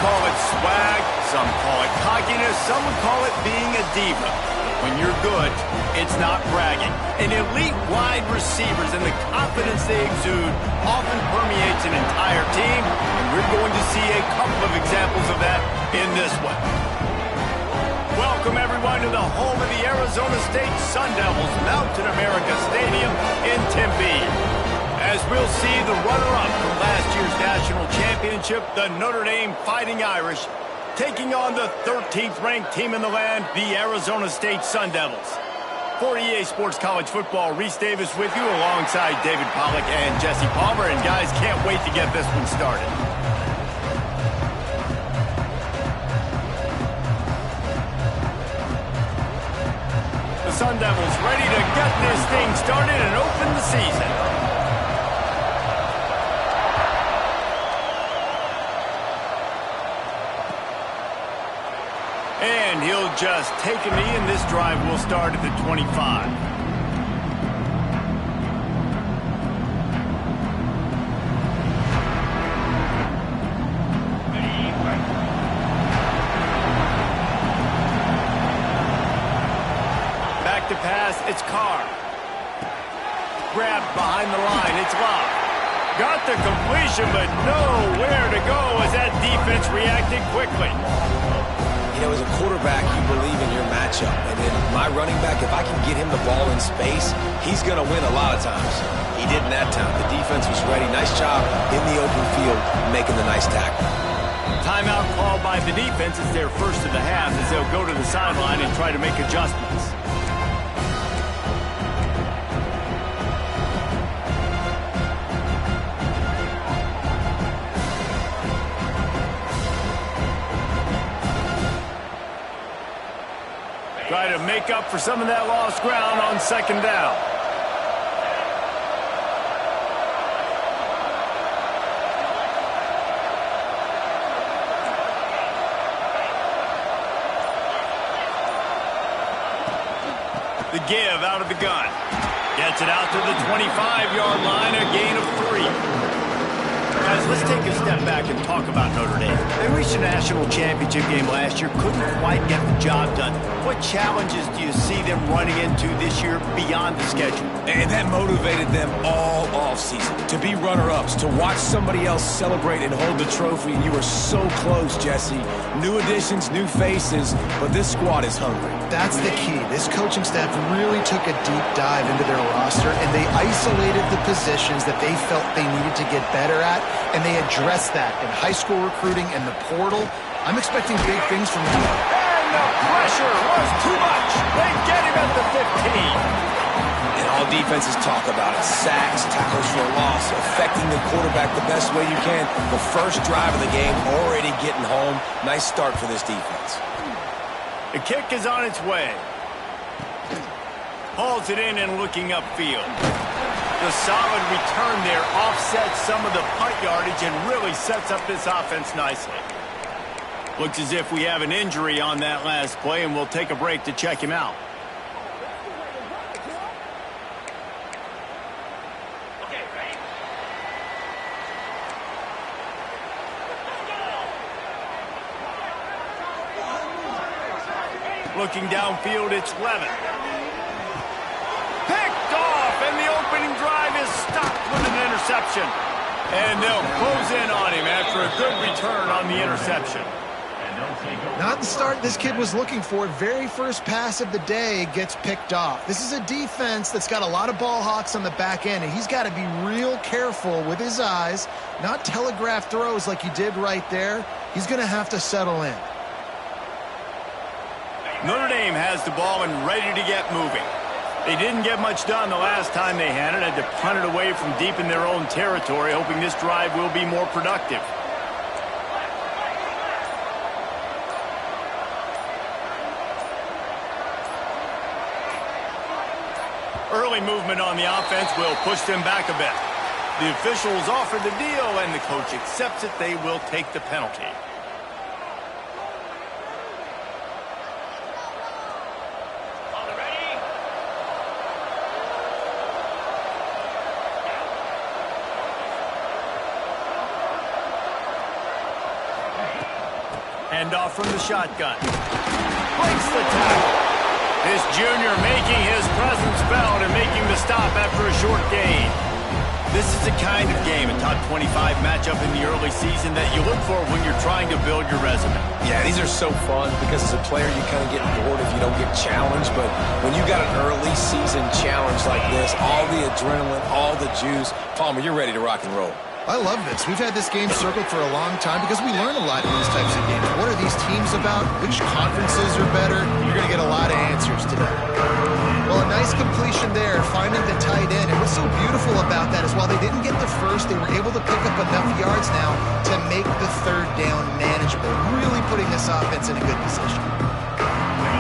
call it swag, some call it cockiness, some would call it being a diva. When you're good, it's not bragging. And elite wide receivers and the confidence they exude often permeates an entire team, and we're going to see a couple of examples of that in this one. Welcome, everyone, to the home of the Arizona State Sun Devils, Mountain America Stadium in Tempe. As we'll see the runner-up from last year's national championship, the Notre Dame Fighting Irish, taking on the 13th-ranked team in the land, the Arizona State Sun Devils. For EA Sports College Football, Reese Davis with you alongside David Pollack and Jesse Palmer. And guys, can't wait to get this one started. The Sun Devils ready to get this thing started and open the season. And he'll just take a knee, and this drive will start at the 25. Back to pass, it's Carr. Grabbed behind the line, it's Love. Got the completion, but nowhere to go as that defense reacted quickly. You know, as a quarterback, you believe in your matchup. And then my running back, if I can get him the ball in space, he's going to win a lot of times. He didn't that time. The defense was ready. Nice job in the open field making the nice tackle. Timeout called by the defense. It's their first of the half as they'll go to the sideline and try to make adjustments. Try to make up for some of that lost ground on second down. The give out of the gun. Gets it out to the 25-yard line, a gain of 3. Guys, let's take a step back and talk about Notre Dame. They reached a national championship game last year, couldn't quite get the job done. What challenges do you see them running into this year beyond the schedule? And that motivated them all offseason. To be runner-ups, to watch somebody else celebrate and hold the trophy, and you were so close, Jesse. New additions, new faces, but this squad is hungry. That's the key. This coaching staff really took a deep dive into their roster, and they isolated the positions that they felt they needed to get better at, and they addressed that in high school recruiting and the portal. I'm expecting big things from them. And the pressure was too much. They get him at the 15. And all defenses talk about it. Sacks, tackles for a loss, affecting the quarterback the best way you can. The first drive of the game, already getting home. Nice start for this defense. The kick is on its way. Hauls it in and looking upfield. The solid return there offsets some of the punt yardage and really sets up this offense nicely. Looks as if we have an injury on that last play, and we'll take a break to check him out. Looking downfield, it's Levin. Picked off, and the opening drive is stopped with an interception. And they'll close in on him after a good return on the interception. Not the start this kid was looking for. Very first pass of the day gets picked off. This is a defense that's got a lot of ball hawks on the back end, and he's got to be real careful with his eyes, not telegraph throws like he did right there. He's going to have to settle in. Notre Dame has the ball and ready to get moving. They didn't get much done the last time they had it. Had to punt it away from deep in their own territory, hoping this drive will be more productive. Early movement on the offense will push them back a bit. The officials offer the deal, and the coach accepts it. They will take the penalty. Hand off from the shotgun. Breaks the tackle. This junior making his presence felt and making the stop after a short gain. This is the kind of game, a top 25 matchup in the early season that you look for when you're trying to build your resume. Yeah, these are so fun because as a player you kind of get bored if you don't get challenged, but when you got an early season challenge like this, all the adrenaline, all the juice, Palmer, you're ready to rock and roll. I love this. We've had this game circled for a long time because we learn a lot in these types of games. What are these teams about? Which conferences are better? You're going to get a lot of answers today. Well, a nice completion there, finding the tight end. And what's so beautiful about that is while they didn't get the first, they were able to pick up enough yards now to make the third down manageable, really putting this offense in a good position.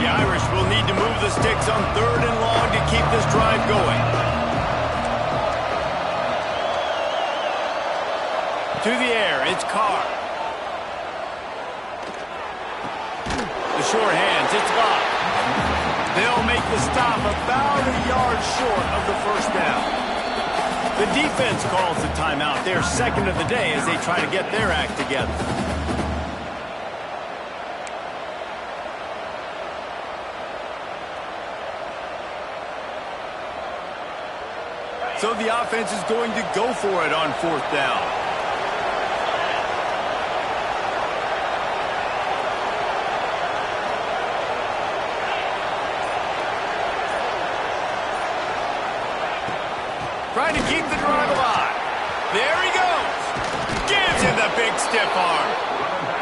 The Irish will need to move the sticks on 3rd and long to keep this drive going. To the air, it's Carr. The short hands, it's Bob. They'll make the stop about a yard short of the first down. The defense calls the timeout. They're second of the day as they try to get their act together. So the offense is going to go for it on 4th down. Trying to keep the drive alive. There he goes. Gives him the big stiff arm.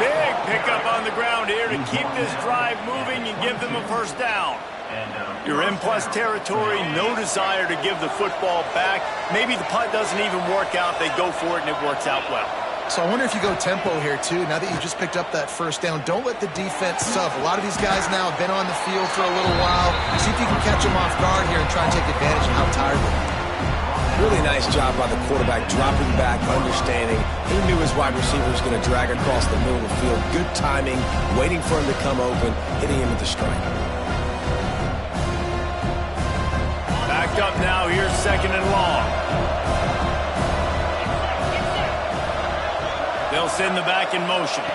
Big pickup on the ground here to keep this drive moving and give them a first down. You're in plus territory, no desire to give the football back. Maybe the punt doesn't even work out. They go for it and it works out well. So I wonder if you go tempo here, too. Now that you just picked up that first down, don't let the defense sub. A lot of these guys now have been on the field for a little while. See if you can catch them off guard here and try and take advantage of how tired they are. Really nice job by the quarterback, dropping back, understanding. He knew his wide receiver was going to drag across the middle of the field. Good timing, waiting for him to come open, hitting him with the strike. Backed up now, here's 2nd and long. They'll send the back in motion.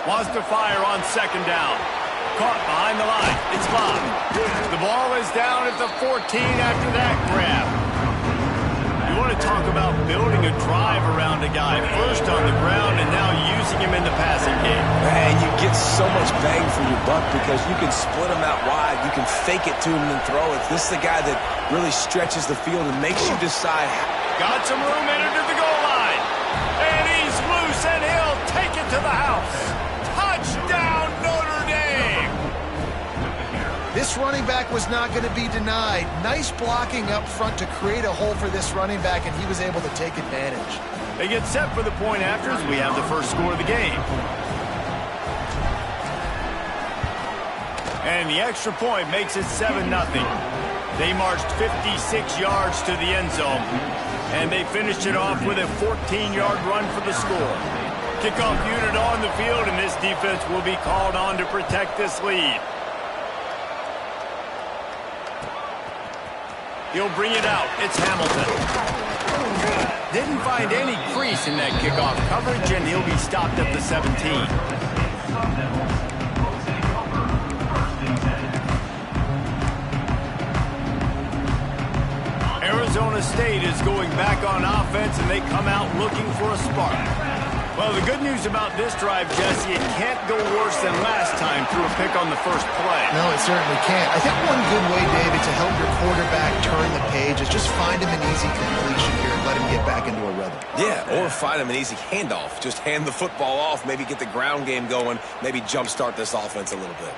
Wants to fire on 2nd down. Caught behind the line. It's Bob. The ball is down at the 14 after that grab. You want to talk about building a drive around a guy. First on the ground and now using him in the passing game. And you get so much bang for your buck because you can split him out wide. You can fake it to him and throw it. This is the guy that really stretches the field and makes you decide. Got some room entered to the goal line. And he's loose and he'll take it to the house. Touchdown, Notre Dame. This running back was not going to be denied. Nice blocking up front to create a hole for this running back, and he was able to take advantage. They get set for the point after as we have the first score of the game. And the extra point makes it 7-0. They marched 56 yards to the end zone, and they finished it off with a 14-yard run for the score. Kickoff unit on the field, and this defense will be called on to protect this lead. He'll bring it out. It's Hamilton. Didn't find any crease in that kickoff coverage, and he'll be stopped at the 17. Arizona State is going back on offense, and they come out looking for a spark. Well, the good news about this drive, Jesse, it can't go worse than last time through a pick on the first play. No, it certainly can't. I think one good way, David, to help your quarterback turn the page is just find him an easy completion here and let him get back into a rhythm. Yeah, or find him an easy handoff. Just hand the football off, maybe get the ground game going, maybe jumpstart this offense a little bit.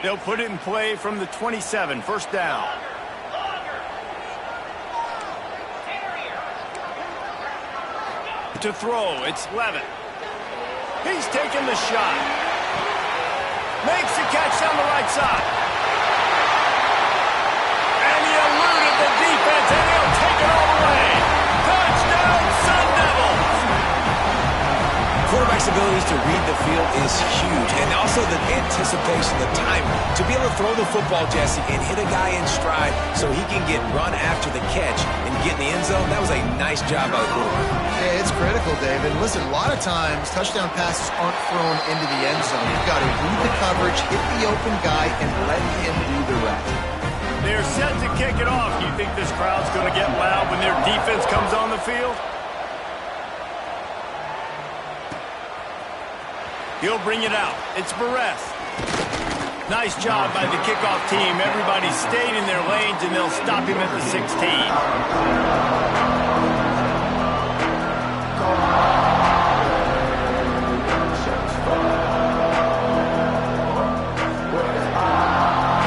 They'll put it in play from the 27, first down. To throw, it's Levitt. He's taking the shot. Makes the catch down the right side. And he eluded the defense, and he'll take it all the way. Touchdown, Sun Devils! Quarterback's abilities to read the field is huge, and also also the anticipation, the time to be able to throw the football, Jesse, and hit a guy in stride so he can get run after the catch and get in the end zone. That was a nice job by the quarterback. Yeah, it's critical, David. Listen, a lot of times touchdown passes aren't thrown into the end zone. You've got to read the coverage, hit the open guy, and let him do the rest. They're set to kick it off. Do you think this crowd's going to get loud when their defense comes on the field? He'll bring it out. It's Barres. Nice job by the kickoff team. Everybody stayed in their lanes, and they'll stop him at the 16.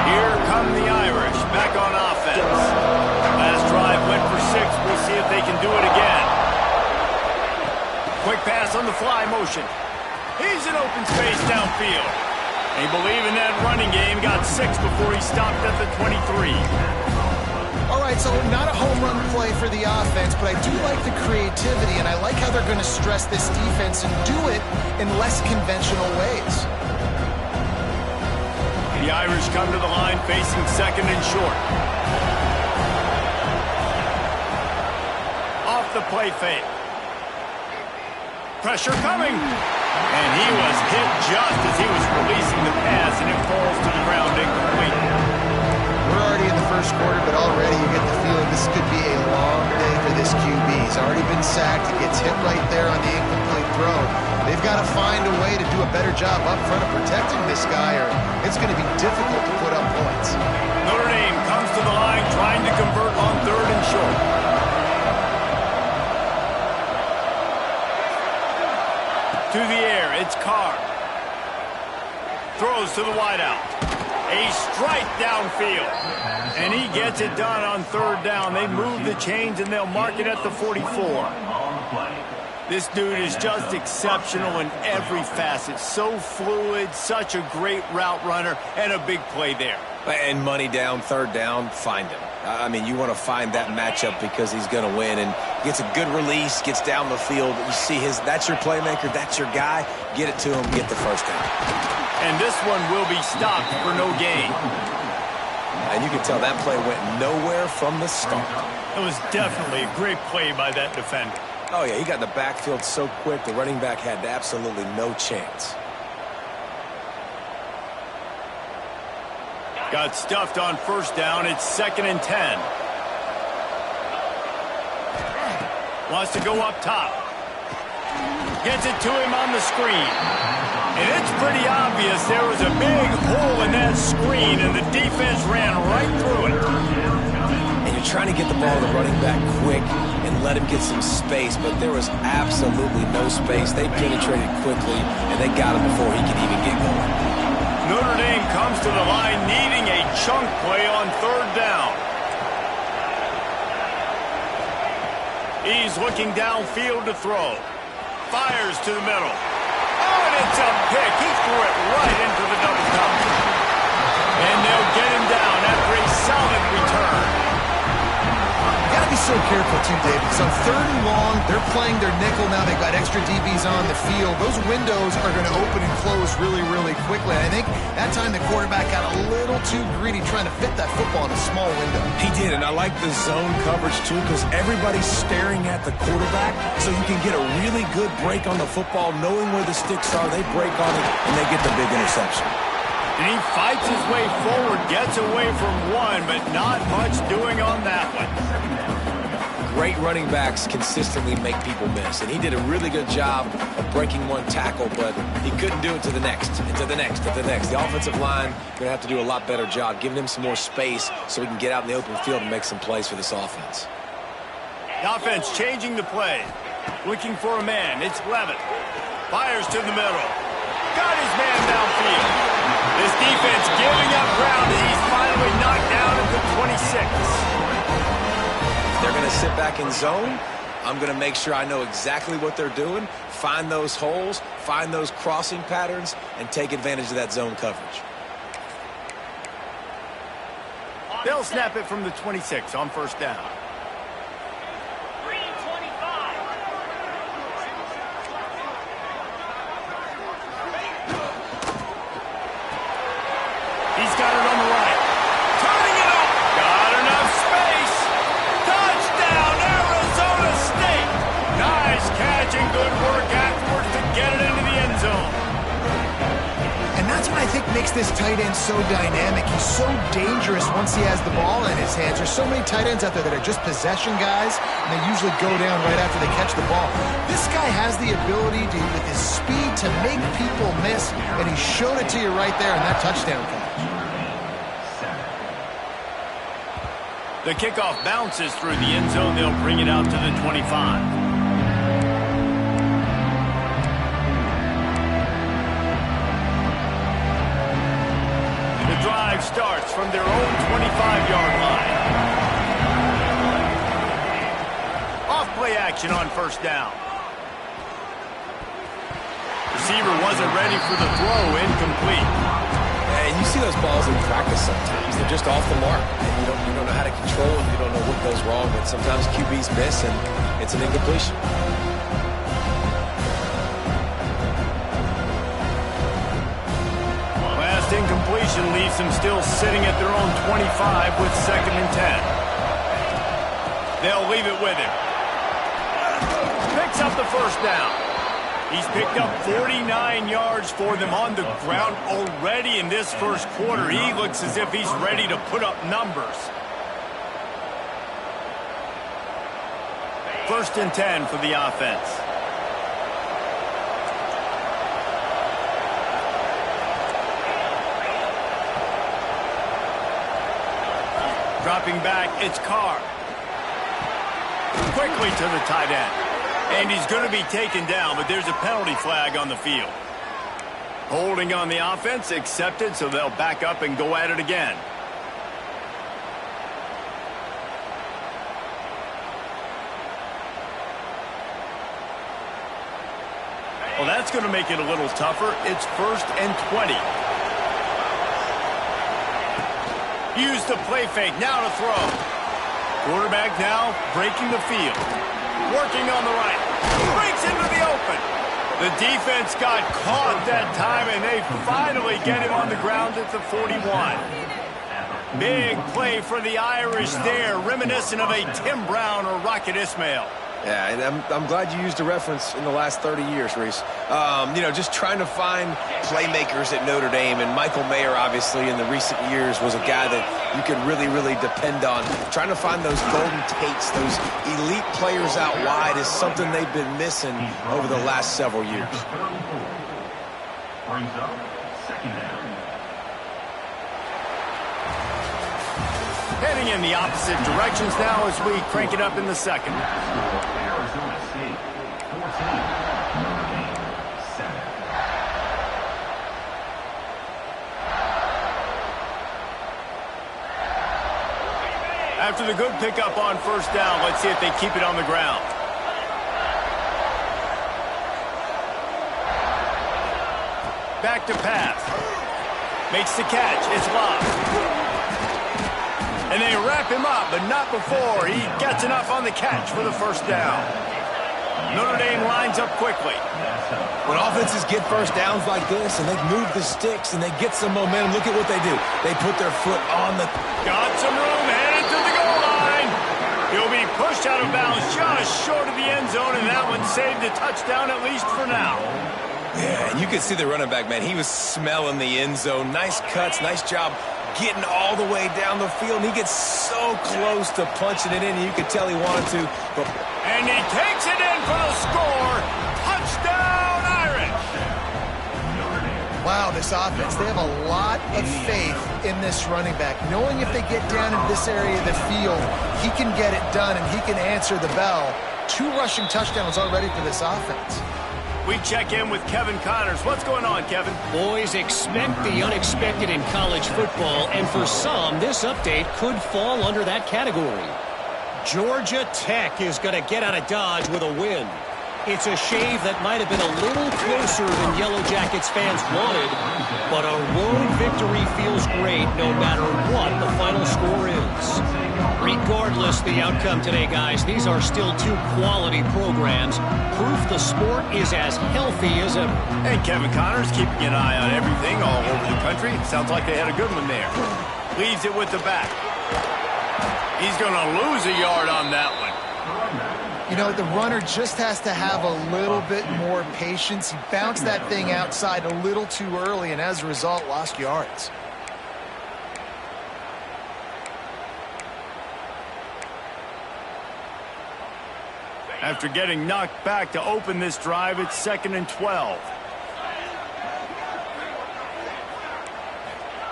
Here come the Irish, back on offense. Last drive went for 6. We'll see if they can do it again. Quick pass on the fly motion. He's in open space downfield. They believe in that running game. Got 6 before he stopped at the 23. All right, so not a home run play for the offense, but I do like the creativity, and I like how they're going to stress this defense and do it in less conventional ways. The Irish come to the line facing second and short. Off the play fake. Pressure coming. And he was hit just as he was releasing the pass, and it falls to the ground incomplete. We're already in the first quarter, but already you get the feeling this could be a long day for this QB. He's already been sacked. He gets hit right there on the incomplete throw. They've got to find a way to do a better job up front of protecting this guy, or it's going to be difficult to put up points. Notre Dame comes to the line trying to convert on third and short. To the air, it's Carr. Throws to the wideout. A strike downfield. And he gets it done on third down. They move the chains, and they'll mark it at the 44. This dude is just exceptional in every facet. So fluid, such a great route runner, and a big play there. And money down, third down, find him. I mean, you want to find that matchup because he's going to win. And gets a good release, gets down the field. You see that's your playmaker, that's your guy. Get it to him, get the first down. And this one will be stopped for no gain. And you can tell that play went nowhere from the start. It was definitely a great play by that defender. Oh, yeah, he got in the backfield so quick, the running back had absolutely no chance. Got stuffed on first down. It's 2nd and 10. Wants to go up top. Gets it to him on the screen. And it's pretty obvious there was a big hole in that screen, and the defense ran right through it. And you're trying to get the ball to the running back quick and let him get some space, but there was absolutely no space. They penetrated quickly, and they got him before he could even get going. Notre Dame comes to the line needing a chunk play on third down. He's looking downfield to throw. Fires to the middle. Oh, and it's a pick. He threw it right into the double coverage. And they'll get him down after a solid return. You got to be so careful too, David. So third and long, they're playing their nickel now. They've got extra DBs on the field. Those windows are going to open and close really, really quickly. I think that time the quarterback got a little too greedy trying to fit that football in a small window. He did, and I like the zone coverage too because everybody's staring at the quarterback, so you can get a really good break on the football, knowing where the sticks are. They break on it, and they get the big interception. And he fights his way forward, gets away from one, but not much doing on that one. Great running backs consistently make people miss, and he did a really good job of breaking one tackle, but he couldn't do it to the next, and to the next, and to the next. The offensive line going to have to do a lot better job, giving him some more space so he can get out in the open field and make some plays for this offense. The offense changing the play. Looking for a man. It's Levitt. Fires to the middle. Got his man downfield. This defense giving up ground, and he's finally knocked down at the 26. They're going to sit back in zone. I'm going to make sure I know exactly what they're doing, find those holes, find those crossing patterns, and take advantage of that zone coverage. They'll snap it from the 26 on first down. makes this tight end so dynamic. He's so dangerous once he has the ball in his hands. There's so many tight ends out there that are just possession guys, and they usually go down right after they catch the ball. This guy has the ability to, with his speed, to make people miss, and he showed it to you right there in that touchdown catch. The kickoff bounces through the end zone. They'll bring it out to the 25. The drive starts from their own 25-yard line. Off-play action on first down. Receiver wasn't ready for the throw, incomplete. And you see those balls in practice sometimes. They're just off the mark. And you don't know how to control them. You don't know what goes wrong. But sometimes QBs miss, and it's an incompletion. Last incompletion leaves them still sitting at their own 25 with 2nd and 10. They'll leave it with him. Picks up the first down. He's picked up 49 yards for them on the ground already in this first quarter. He looks as if he's ready to put up numbers. 1st and 10 for the offense. Dropping back, it's Carr. Quickly to the tight end. And he's going to be taken down, but there's a penalty flag on the field. Holding on the offense, accepted, so they'll back up and go at it again. Well, that's going to make it a little tougher. It's 1st and 20. Use the play fake, now to throw. Quarterback now breaking the field. Working on the right. Breaks into the open. The defense got caught that time, and they finally get him on the ground at the 41. Big play for the Irish there, reminiscent of a Tim Brown or Rocket Ismail. Yeah, and I'm glad you used a reference in the last 30 years, Reese. Just trying to find playmakers at Notre Dame, and Michael Mayer, obviously, in the recent years was a guy that you could really, really depend on. Trying to find those golden takes, those elite players out wide is something they've been missing over the last several years. Heading in the opposite directions now as we crank it up in the second. After the good pickup on first down, let's see if they keep it on the ground. Back to pass. Makes the catch. It's locked. And they wrap him up, but not before he gets enough on the catch for the first down. Notre Dame lines up quickly. When offenses get first downs like this and they move the sticks and they get some momentum, look at what they do. They put their foot on the... Got some room, headed to the goal line. He'll be pushed out of bounds just short of the end zone, and that one saved a touchdown at least for now. Yeah, and you could see the running back, man. He was smelling the end zone. Nice cuts, nice job getting all the way down the field. And he gets so close to punching it in, and you could tell he wanted to. But... And he takes it in for the score. Touchdown, Irish. Wow, this offense, they have a lot of faith in this running back. Knowing if they get down in this area of the field, he can get it done and he can answer the bell. 2 rushing touchdowns already for this offense. We check in with Kevin Connors. What's going on, Kevin? Boys, expect the unexpected in college football, and for some, this update could fall under that category. Georgia Tech is going to get out of Dodge with a win. It's a shave that might have been a little closer than Yellow Jackets fans wanted, but a road victory feels great no matter what the final score is. Regardless the outcome today, guys, these are still 2 quality programs. Proof the sport is as healthy as ever. And Kevin Connors keeping an eye on everything all over the country. Sounds like they had a good one there. Leaves it with the back. He's going to lose a yard on that one. You know, the runner just has to have a little bit more patience. He bounced that thing outside a little too early, and as a result, lost yards. After getting knocked back to open this drive, it's 2nd and 12.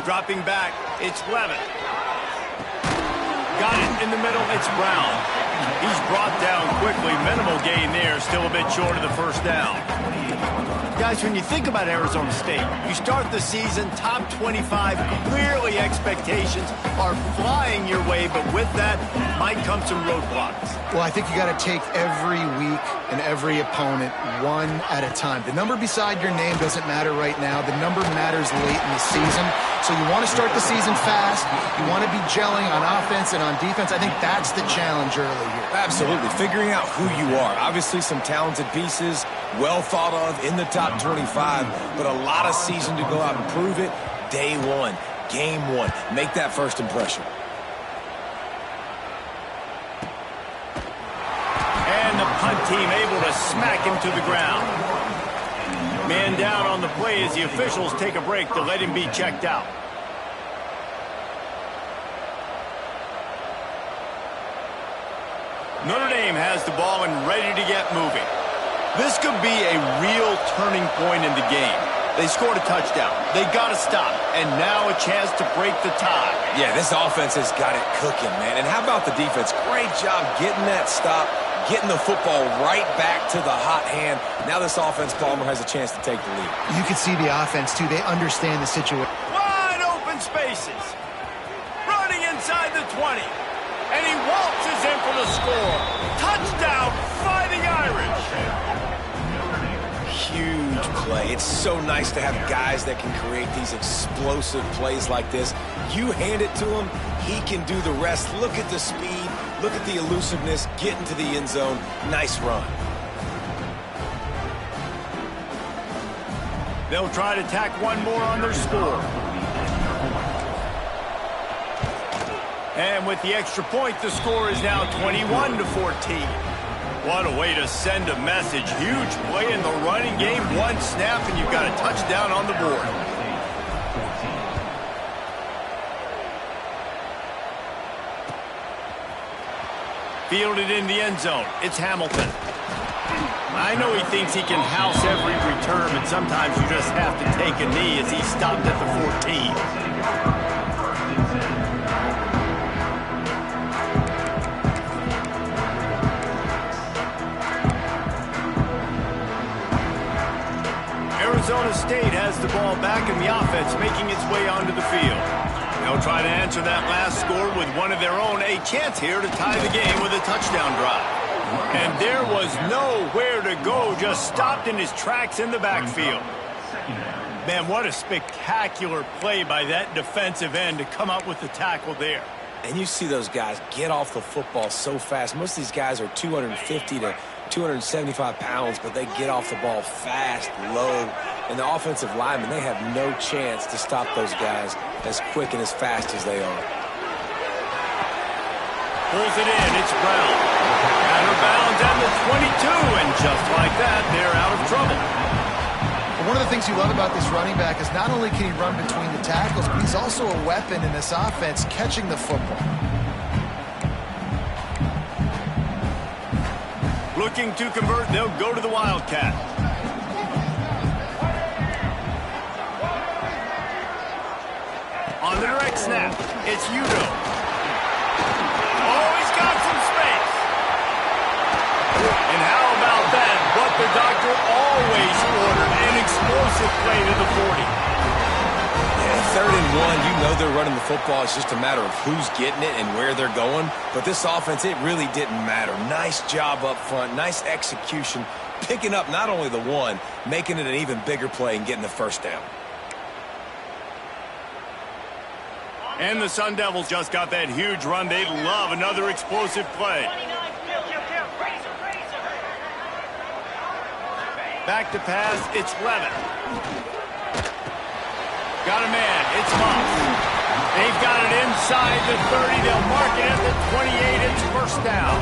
Dropping back, it's Levitt. Got it in the middle, it's Brown. He's brought down quickly. Minimal gain there, still a bit short of the first down. Guys, when you think about Arizona State, you start the season top 25. Clearly expectations are flying your way, but with that might come some roadblocks. Well, I think you got to take every week and every opponent one at a time. The number beside your name doesn't matter right now. The number matters late in the season. So you want to start the season fast. You want to be gelling on offense and on defense. I think that's the challenge early here. Absolutely. Figuring out who you are. Obviously some talented pieces, well thought of in the top 25, but a lot of season to go out and prove it. Day one, game one. Make that first impression. And the punt team able to smack him to the ground. Man down on the play as the officials take a break to let him be checked out. Notre Dame has the ball and ready to get moving. This could be a real turning point in the game. They scored a touchdown. They got to stop. And now a chance to break the tie. Yeah, this offense has got it cooking, man. And how about the defense? Great job getting that stop, getting the football right back to the hot hand. Now this offense, Palmer, has a chance to take the lead. You can see the offense, too. They understand the situation. Wide open spaces. Running inside the 20. And he waltzes in for the score. Touchdown, Fighting Irish. Huge play. It's so nice to have guys that can create these explosive plays like this. You hand it to him, he can do the rest. Look at the speed. Look at the elusiveness. Get into the end zone. Nice run. They'll try to tack one more on their score. And with the extra point, the score is now 21-14. What a way to send a message. Huge play in the running game. One snap, and you've got a touchdown on the board. Fielded in the end zone. It's Hamilton. I know he thinks he can house every return, but sometimes you just have to take a knee as he stopped at the 14. Arizona State has the ball back in the offense, making its way onto the field. They'll try to answer that last score with one of their own. A chance here to tie the game with a touchdown drive. And there was nowhere to go, just stopped in his tracks in the backfield. Man, what a spectacular play by that defensive end to come up with the tackle there. And you see those guys get off the football so fast. Most of these guys are 250 to 275 pounds, but they get off the ball fast, low. And the offensive linemen, they have no chance to stop those guys as quick and as fast as they are. Pulls it in, it's Brown. Out of bounds at the 22, and just like that, they're out of trouble. One of the things you love about this running back is not only can he run between the tackles, but he's also a weapon in this offense catching the football. Looking to convert, they'll go to the Wildcat. On the direct snap, it's Udo. Oh, he's got some space. And how about that? What the doctor always ordered, an explosive play to the 40. Yeah, 3rd and 1, you know they're running the football. It's just a matter of who's getting it and where they're going. But this offense, it really didn't matter. Nice job up front, nice execution, picking up not only the one, making it an even bigger play and getting the first down. And the Sun Devils just got that huge run. They'd love another explosive play. Back to pass, it's Levitt. Got a man, it's Moss. They've got it inside the 30. They'll mark it at the 28. It's first down.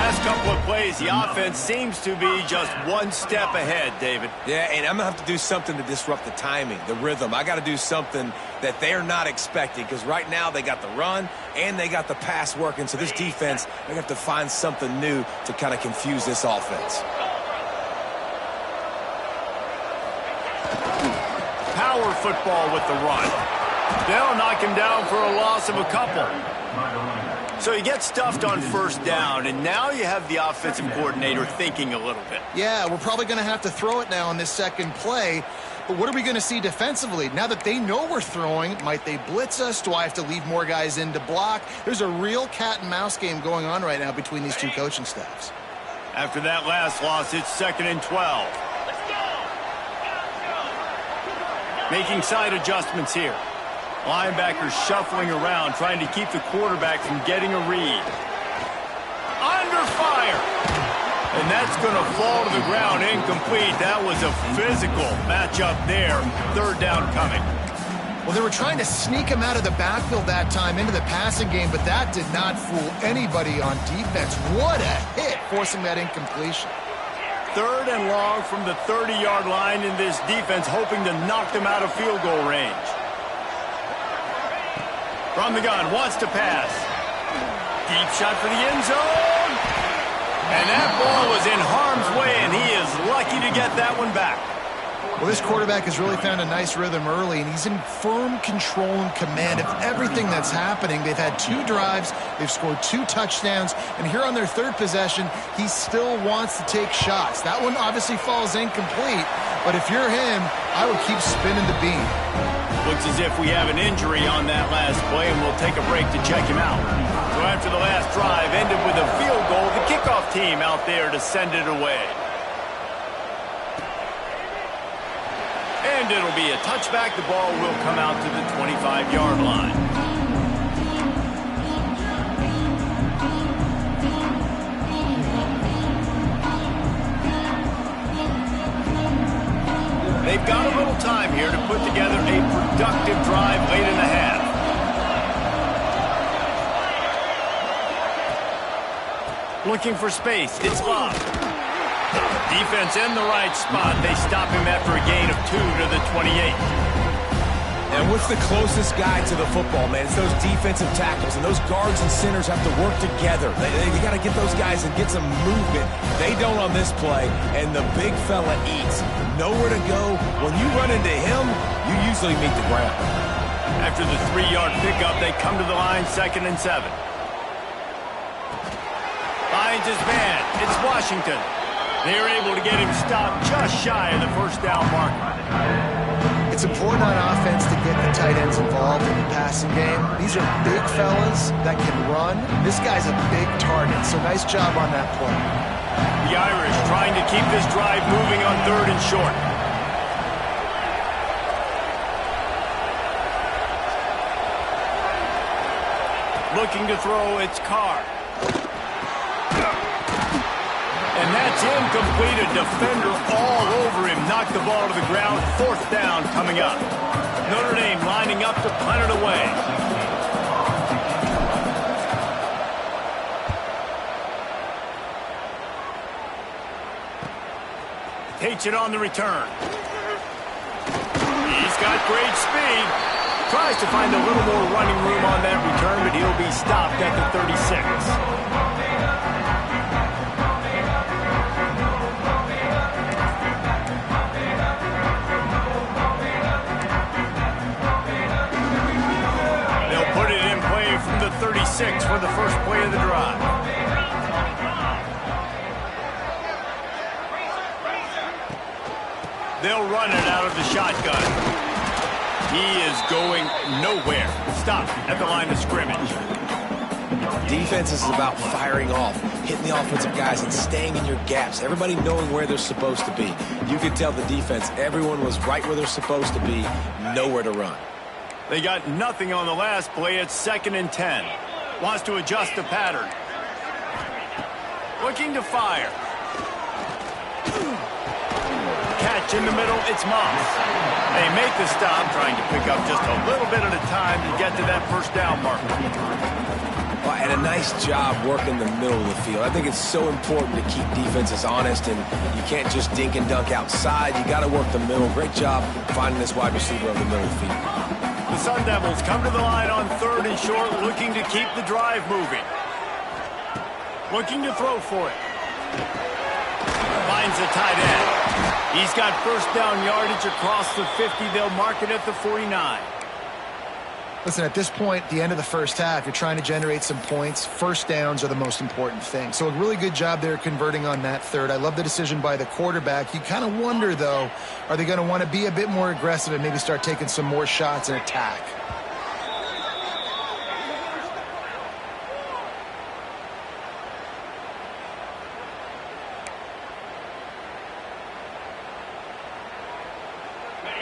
last couple of plays, the offense seems to be just one step ahead, David. Yeah, and I'm going to have to do something to disrupt the timing, the rhythm. I got to do something that they're not expecting, because right now they got the run and they got the pass working. So this defense, they have to find something new to kind of confuse this offense. Power football with the run. They'll knock him down for a loss of a couple. So you get stuffed on first down, and now you have the offensive coordinator thinking a little bit. Yeah, we're probably going to have to throw it now on this second play. But what are we going to see defensively? Now that they know we're throwing, might they blitz us? Do I have to leave more guys in to block? There's a real cat and mouse game going on right now between these two coaching staffs. After that last loss, it's 2nd and 12. Making side adjustments here. Linebackers shuffling around, trying to keep the quarterback from getting a read. Under fire! And that's going to fall to the ground, incomplete. That was a physical matchup there. 3rd down coming. Well, they were trying to sneak him out of the backfield that time into the passing game, but that did not fool anybody on defense. What a hit, forcing that incompletion. 3rd and long from the 30-yard line in this defense, hoping to knock them out of field goal range. From the gun, wants to pass. Deep shot for the end zone. And that ball was in harm's way, and he is lucky to get that one back. Well, this quarterback has really found a nice rhythm early, and he's in firm control and command of everything that's happening. They've had 2 drives, they've scored 2 touchdowns, and here on their 3rd possession, he still wants to take shots. That one obviously falls incomplete, but if you're him, I would keep spinning the beam. Looks as if we have an injury on that last play, and we'll take a break to check him out. So after the last drive ended with a field goal, the kickoff team out there to send it away. And it'll be a touchback. The ball will come out to the 25-yard line. They've got a little time here to put together a productive drive late in the half. Looking for space. It's Love. Defense in the right spot. They stop him after a gain of 2 to the 28. And what's the closest guy to the football, man? It's those defensive tackles, and those guards and centers have to work together. They got to get those guys and get some movement. They don't on this play, and the big fella eats. Nowhere to go. When you run into him, you usually meet the ground. After the 3-yard pickup, they come to the line, 2nd and 7. Finds his man. It's Washington. They're able to get him stopped just shy of the first down marker. It's important on offense to get the tight ends involved in the passing game. These are big fellas that can run. This guy's a big target, so nice job on that play. The Irish trying to keep this drive moving on 3rd and short. Looking to throw, it's Carr. And that's incomplete. A defender all over him. Knocked the ball to the ground. 4th down coming up. Notre Dame lining up to punt it away. Takes it on the return. He's got great speed. Tries to find a little more running room on that return, but he'll be stopped at the 36. From the 36 for the first play of the drive. They'll run it out of the shotgun. He is going nowhere. Stop at the line of scrimmage. Defense is about firing off, hitting the offensive guys, and staying in your gaps. Everybody knowing where they're supposed to be. You could tell the defense, everyone was right where they're supposed to be, nowhere to run. They got nothing on the last play. It's 2nd and 10. Wants to adjust the pattern. Looking to fire. Catch in the middle. It's Moss. They make the stop, trying to pick up just a little bit at a time to get to that first down marker. Well, and a nice job working the middle of the field. I think it's so important to keep defenses honest, and you can't just dink and dunk outside. You got to work the middle. Great job finding this wide receiver over the middle of the field. The Sun Devils come to the line on 3rd and short, looking to keep the drive moving. Looking to throw for it. Finds the tight end. He's got first down yardage across the 50. They'll mark it at the 49. Listen, at this point, the end of the first half, you're trying to generate some points. First downs are the most important thing. So a really good job there converting on that third. I love the decision by the quarterback. You kind of wonder, though, are they going to want to be a bit more aggressive and maybe start taking some more shots and attack?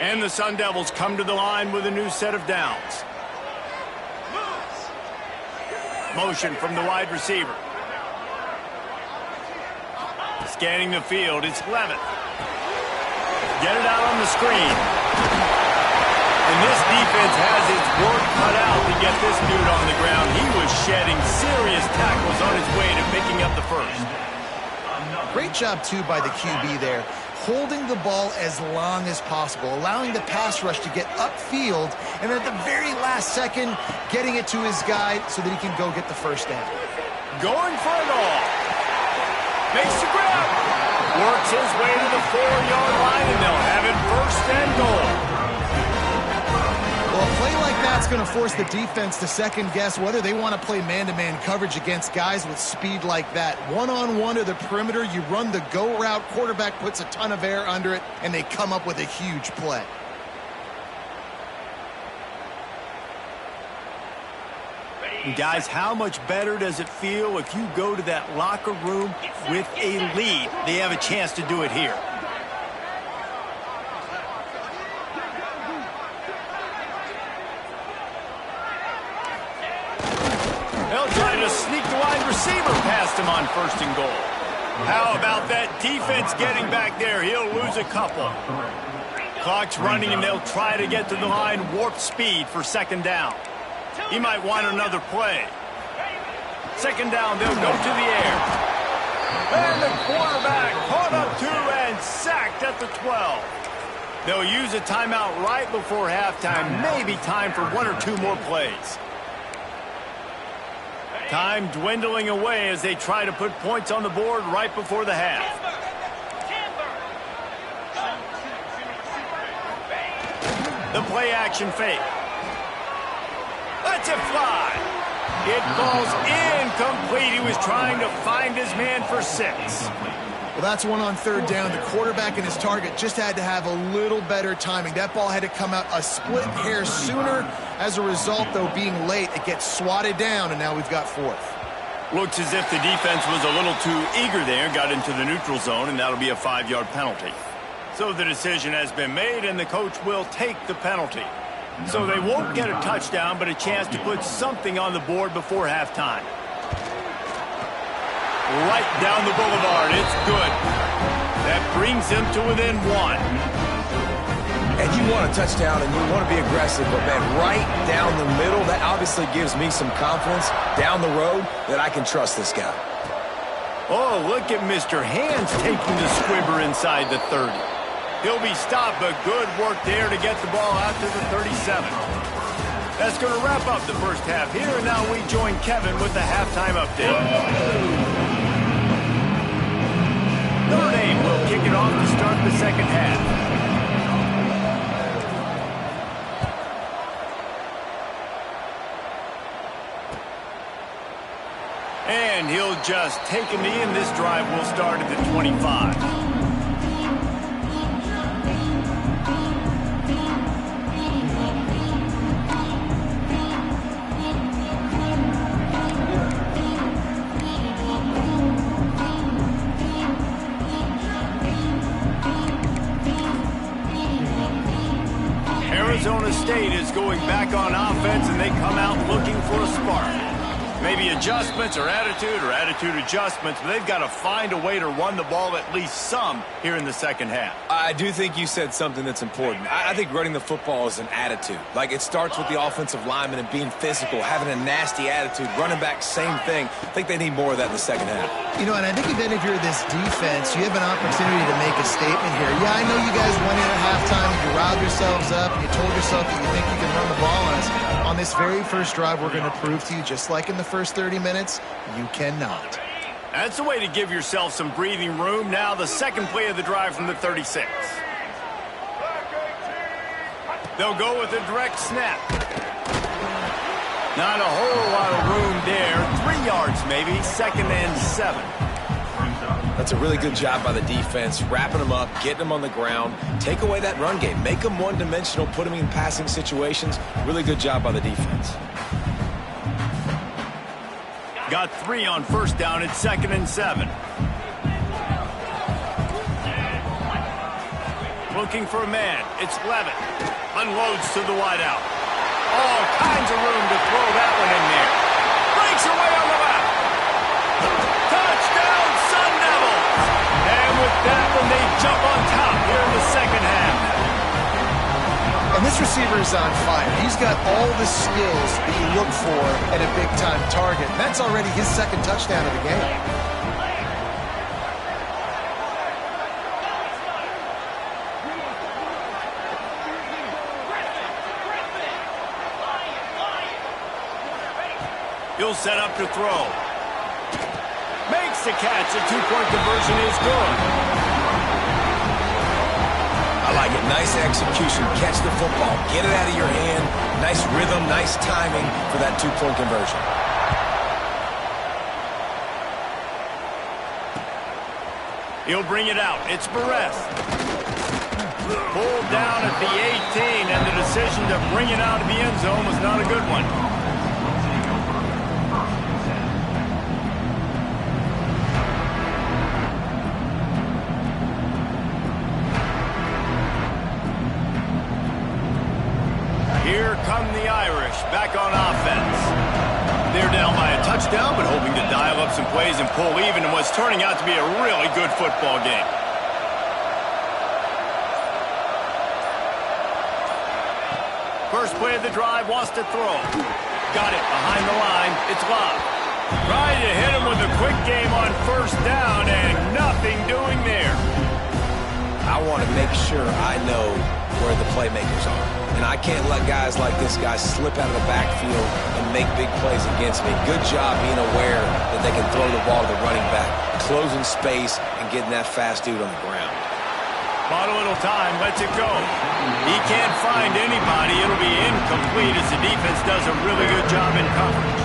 And the Sun Devils come to the line with a new set of downs. Motion from the wide receiver. Scanning the field, it's Levitt. Get it out on the screen. And this defense has its work cut out to get this dude on the ground. He was shedding serious tackles on his way to picking up the first. Great job, too, by the QB there. Holding the ball as long as possible, allowing the pass rush to get upfield, and at the very last second, getting it to his guy so that he can go get the first down. Going for it all. Makes the grab. Works his way to the 4-yard line, and they'll have it first and goal. Well, a play like that's going to force the defense to second-guess whether they want to play man-to-man coverage against guys with speed like that. One-on-one to the perimeter, you run the go route, quarterback puts a ton of air under it, and they come up with a huge play. Guys, how much better does it feel if you go to that locker room with a lead? They have a chance to do it here. They'll try to sneak the wide receiver past him on 1st and goal. How about that defense getting back there? He'll lose a couple. Clock's running, and they'll try to get to the line warp speed for 2nd down. He might want another play. 2nd down, they'll go to the air. And the quarterback caught up to and sacked at the 12. They'll use a timeout right before halftime. Maybe time for 1 or 2 more plays. Time dwindling away as they try to put points on the board right before the half. The play action fake. Lets it fly. It falls incomplete. He was trying to find his man for 6. Well, that's one on 3rd down. The quarterback and his target just had to have a little better timing. That ball had to come out a split hair sooner. As a result, though, being late, it gets swatted down, and now we've got 4th. Looks as if the defense was a little too eager there, got into the neutral zone, and that'll be a 5-yard penalty. So the decision has been made, and the coach will take the penalty. So they won't get a touchdown, but a chance to put something on the board before halftime. Right down the boulevard. It's good. That brings them to within 1. And you want a touchdown and you want to be aggressive, but, man, right down the middle, that obviously gives me some confidence down the road that I can trust this guy. Oh, look at Mr. Hands taking the squibber inside the 30. He'll be stopped, but good work there to get the ball out to the 37. That's going to wrap up the first half here, and now we join Kevin with the halftime update. Notre Dame will kick it off to start the 2nd half. And he'll just take a knee, and this drive will start at the 25. Arizona State is going back on offense, and they come out looking for a spark. Maybe adjustments or attitude adjustments, but they've got to find a way to run the ball at least some here in the second half. I do think you said something that's important. I think running the football is an attitude. Like, it starts with the offensive lineman and being physical, having a nasty attitude. Running back, same thing. I think they need more of that in the second half. You know, and I think even if you're this defense, you have an opportunity to make a statement here. Yeah, I know you guys went in at halftime, you riled yourselves up, and you told yourself that you think you can run the ball on us. On this very first drive, we're going to prove to you, just like in the first 30 minutes, you cannot. That's the way to give yourself some breathing room. Now the second play of the drive from the 36. They'll go with a direct snap. Not a whole lot of room there. 3 yards maybe, 2nd and 7. That's a really good job by the defense, wrapping them up, getting them on the ground. Take away that run game. Make them one-dimensional, put them in passing situations. Really good job by the defense. Got 3 on first down at 2nd and 7. Looking for a man. It's Levitt. Unloads to the wideout. All kinds of room to throw that one in there. Breaks away on the left. Touchdown, Sun Devils! And with that one, they jump on top here in the second half. And this receiver is on fire. He's got all the skills that you look for at a big-time target. And that's already his 2nd touchdown of the game. He'll set up to throw. Makes the catch. The 2-point conversion is good. I like it. Nice execution. Catch the football. Get it out of your hand. Nice rhythm, nice timing for that 2-point conversion. He'll bring it out. It's Barres. Pulled down at the 18, and the decision to bring it out of the end zone was not a good one. Here come the Irish back on offense. They're down by a touchdown, but hoping to dial up some plays and pull even in what's turning out to be a really good football game. First play of the drive, wants to throw. Got it behind the line. It's Love. Trying to hit him with a quick game on first down, and nothing doing there. I want to make sure I know where the playmakers are. And I can't let guys like this guy slip out of the backfield and make big plays against me. Good job being aware that they can throw the ball to the running back, closing space, and getting that fast dude on the ground. Bought a little time, lets it go. He can't find anybody. It'll be incomplete as the defense does a really good job in coverage.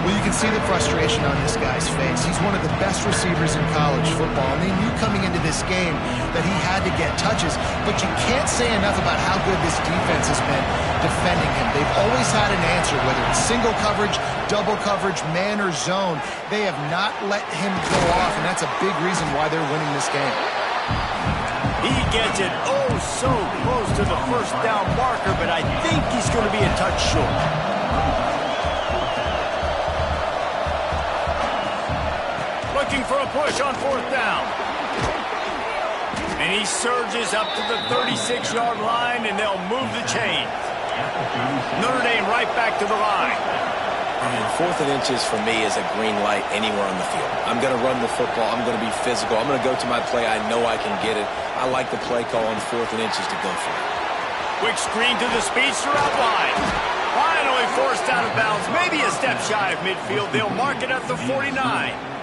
Well, you can see the frustration on this guy's face. He's one of the best receivers in college football, and they knew coming into this game that he had to get touches, but you can't say enough about how good this defense has been defending him. They've always had an answer, whether it's single coverage, double coverage, man or zone. They have not let him go off, and that's a big reason why they're winning this game. He gets it oh so close to the first down marker, but I think he's going to be a touch short. Looking for a push on 4th down. And he surges up to the 36-yard line, and they'll move the chains. Notre Dame right back to the line. And 4th and inches for me is a green light anywhere on the field. I'm going to run the football. I'm going to be physical. I'm going to go to my play. I know I can get it. I like the play call on 4th and inches to go for it. Quick screen to the speedster out wide. Finally forced out of bounds. Maybe a step shy of midfield. They'll mark it at the 49.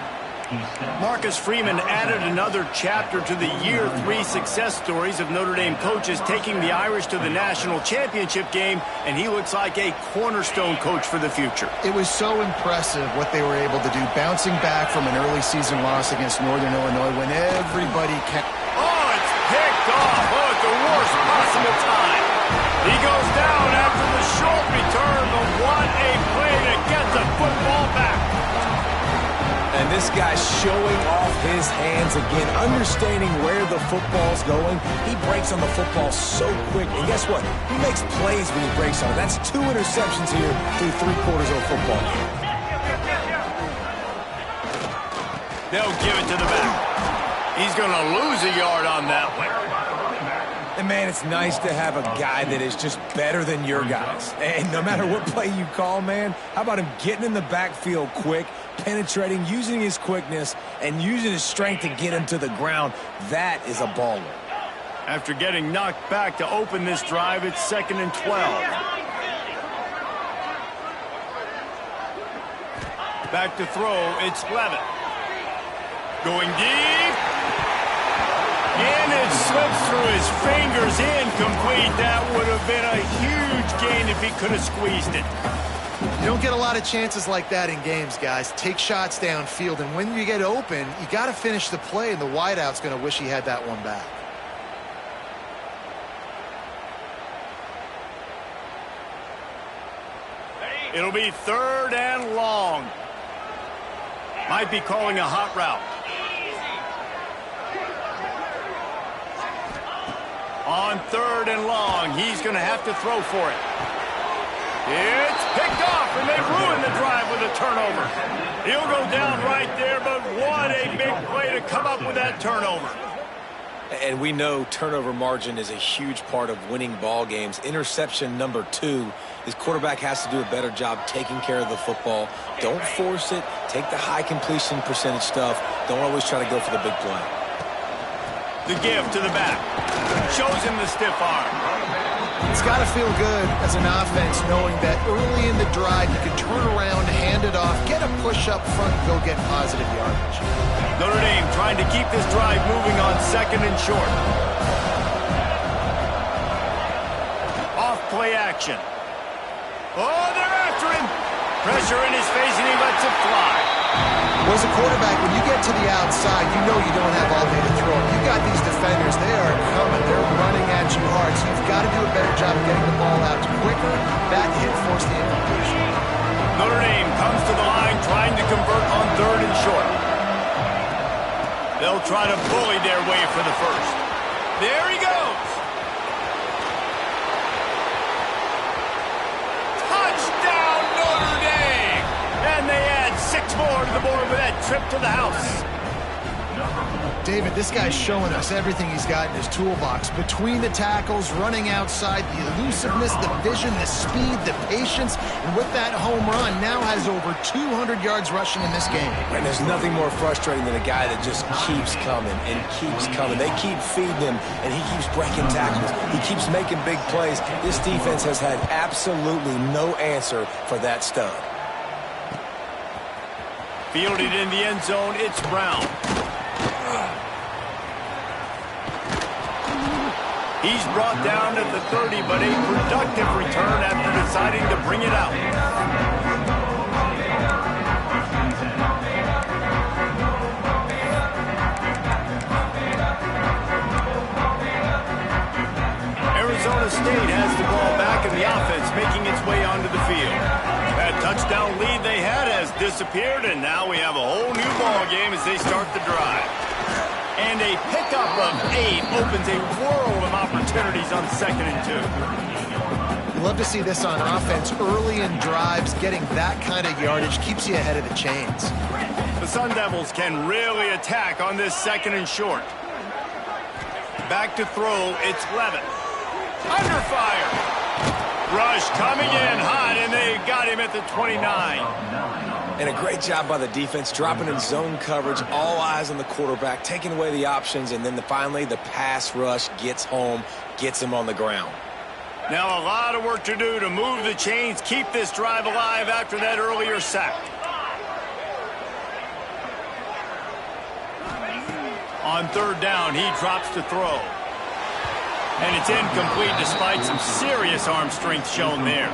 Marcus Freeman added another chapter to the year 3 success stories of Notre Dame coaches taking the Irish to the national championship game, and he looks like a cornerstone coach for the future. It was so impressive what they were able to do, bouncing back from an early season loss against Northern Illinois when everybody can. Oh, it's picked off. Oh, at the worst possible time. He goes down after the short return, but what a play to get the football back. And this guy's showing off his hands again, understanding where the football's going. He breaks on the football so quick. And guess what? He makes plays when he breaks on it. That's 2 interceptions here through 3 quarters of a football game. They'll give it to the back. He's going to lose a yard on that one. And, man, it's nice to have a guy that is just better than your guys. And no matter what play you call, man, how about him getting in the backfield quick, penetrating, using his quickness, and using his strength to get him to the ground? That is a baller. After getting knocked back to open this drive, it's 2nd and 12. Back to throw, it's Levitt. Going deep. And it slips through his fingers, incomplete. That would have been a huge gain if he could have squeezed it. You don't get a lot of chances like that in games, guys. Take shots downfield, and when you get open, you got to finish the play, and the wideout's going to wish he had that one back. It'll be 3rd and long. Might be calling a hot route. On 3rd and long, he's going to have to throw for it. It's picked off, and they ruin the drive with a turnover. He'll go down right there, but what a big play to come up with that turnover. And we know turnover margin is a huge part of winning ball games. Interception number 2. His quarterback has to do a better job taking care of the football. Don't force it. Take the high completion percentage stuff. Don't always try to go for the big play. The give to the back. Shows him the stiff arm. It's got to feel good as an offense knowing that early in the drive you can turn around, hand it off, get a push up front, and go get positive yardage. Notre Dame trying to keep this drive moving on 2nd and short. Off play action. Oh, they're after him. Pressure in his face, and he lets it fly. Well, as a quarterback, when you get to the outside, you know you don't have all day to throw. You got these defenders. They are coming. They're running at you hard, so you've got to do a better job getting the ball out quicker. That hit forced the incompletion. Notre Dame comes to the line trying to convert on 3rd and short. They'll try to bully their way for the first. There he goes. Touchdown, Notre Dame. And they add 6 more to the board with that trip to the house. David, this guy's showing us everything he's got in his toolbox. Between the tackles, running outside, the elusiveness, the vision, the speed, the patience, and with that home run, now has over 200 yards rushing in this game. And there's nothing more frustrating than a guy that just keeps coming and keeps coming. They keep feeding him, and he keeps breaking tackles. He keeps making big plays. This defense has had absolutely no answer for that stud. Fielded in the end zone, it's Brown. He's brought down at the 30, but a productive return after deciding to bring it out. Arizona State has the ball back, and the offense making its way onto the field. That touchdown lead they had has disappeared, and now we have a whole new ball game as they start the drive. And a pickup of 8 opens a world of opportunities on 2nd and 2. You love to see this on offense. Early in drives, getting that kind of yardage keeps you ahead of the chains. The Sun Devils can really attack on this 2nd and short. Back to throw, it's Levitt. Under fire. Rush coming in hot, and they got him at the 29. And a great job by the defense, dropping in zone coverage, all eyes on the quarterback, taking away the options, and then finally the pass rush gets home, gets him on the ground. Now a lot of work to do to move the chains, keep this drive alive after that earlier sack. On 3rd down, he drops to throw. And it's incomplete despite some serious arm strength shown there.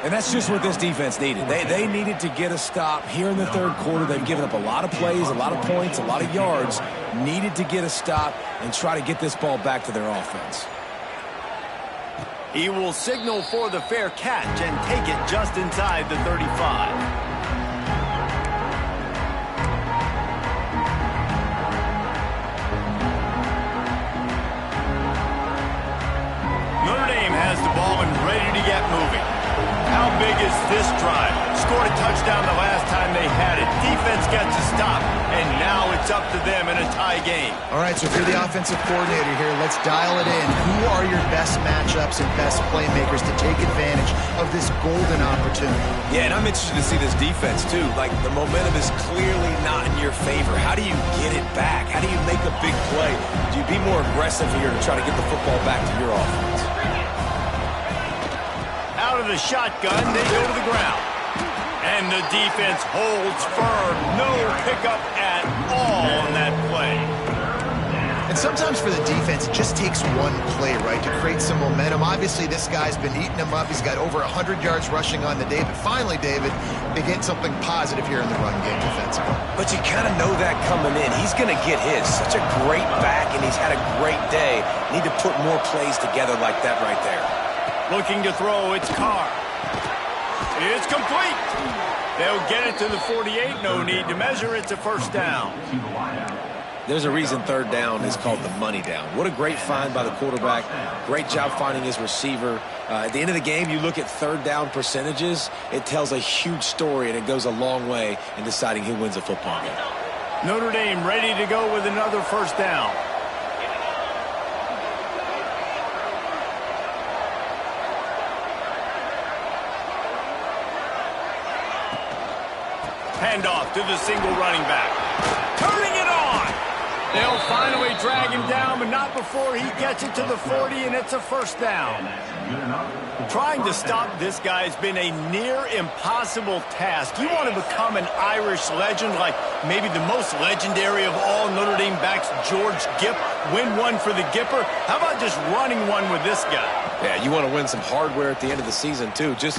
And that's just what this defense needed. They needed to get a stop here in the 3rd quarter. They've given up a lot of plays, a lot of points, a lot of yards. Needed to get a stop and try to get this ball back to their offense. He will signal for the fair catch and take it just inside the 35. Notre Dame has the ball and ready to get moving. How big is this drive? scored a touchdown the last time they had it. Defense gets a stop, and now it's up to them in a tie game. All right, so if you're the offensive coordinator here, let's dial it in. Who are your best matchups and best playmakers to take advantage of this golden opportunity? Yeah, and I'm interested to see this defense, too. Like, the momentum is clearly not in your favor. How do you get it back? How do you make a big play? Do you be more aggressive here to try to get the football back to your offense? Out of the shotgun, they go to the ground. And the defense holds firm. No pickup at all on that play. And sometimes for the defense, it just takes one play, right, to create some momentum. Obviously, this guy's been eating them up. He's got over 100 yards rushing on the day. But finally, David, they get something positive here in the run game defensively. But you kind of know that coming in. He's going to get his. Such a great back, and he's had a great day. Need to put more plays together like that right there. Looking to throw, it's Carr. It's complete. They'll get it to the 48. No need to measure. It's a first down. There's a reason third down is called the money down. What a great find by the quarterback. Great job finding his receiver. At the end of the game, you look at third down percentages. It tells a huge story, and it goes a long way in deciding who wins a football game. Notre Dame ready to go with another first down. Handoff to the single running back. Turning it on. They'll finally drag him down, but not before he gets it to the 40, and it's a first down. Trying to stop this guy has been a near impossible task. You want to become an Irish legend, like maybe the most legendary of all Notre Dame backs, George Gipp, win one for the Gipper. How about just running one with this guy? Yeah, you want to win some hardware at the end of the season, too. Just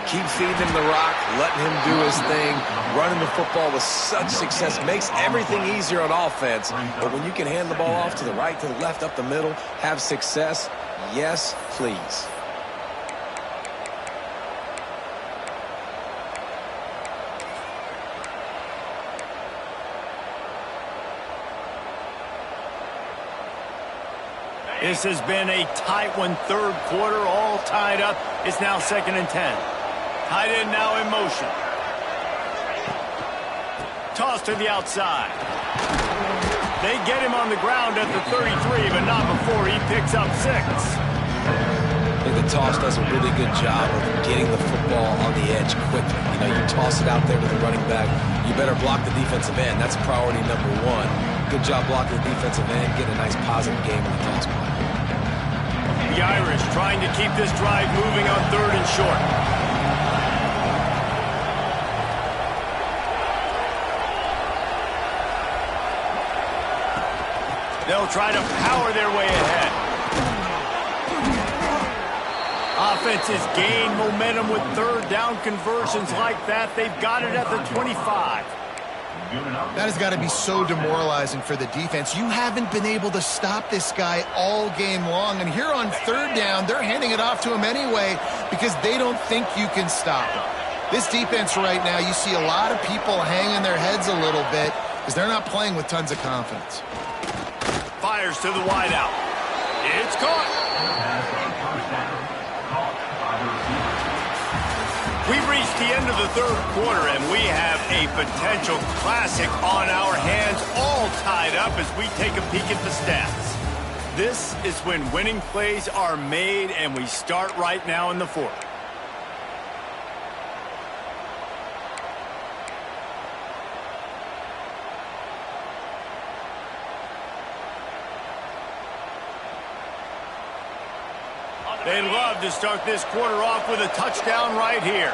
keep feeding him the rock, letting him do his thing, running the football with such success. Makes everything easier on offense. But when you can hand the ball off to the right, to the left, up the middle, have success, yes, please. This has been a tight one, third quarter, all tied up. It's now 2nd and 10. Tight end now in motion. Toss to the outside. They get him on the ground at the 33, but not before he picks up 6. I think the toss does a really good job of getting the football on the edge quickly. You know, you toss it out there to the running back. You better block the defensive end. That's priority number one. Good job blocking the defensive end. Get a nice positive game in the toss play. The Irish trying to keep this drive moving on 3rd and short. They'll try to power their way ahead. Offenses gain momentum with third down conversions like that. They've got it at the 25. That has got to be so demoralizing for the defense. You haven't been able to stop this guy all game long. And here on third down, they're handing it off to him anyway because they don't think you can stop him. This defense right now, you see a lot of people hanging their heads a little bit because they're not playing with tons of confidence. Fires to the wideout. It's caught. We've reached the end of the third quarter, and we have a potential classic on our hands, all tied up as we take a peek at the stats. This is when winning plays are made, and we start right now in the fourth. They'd love to start this quarter off with a touchdown right here.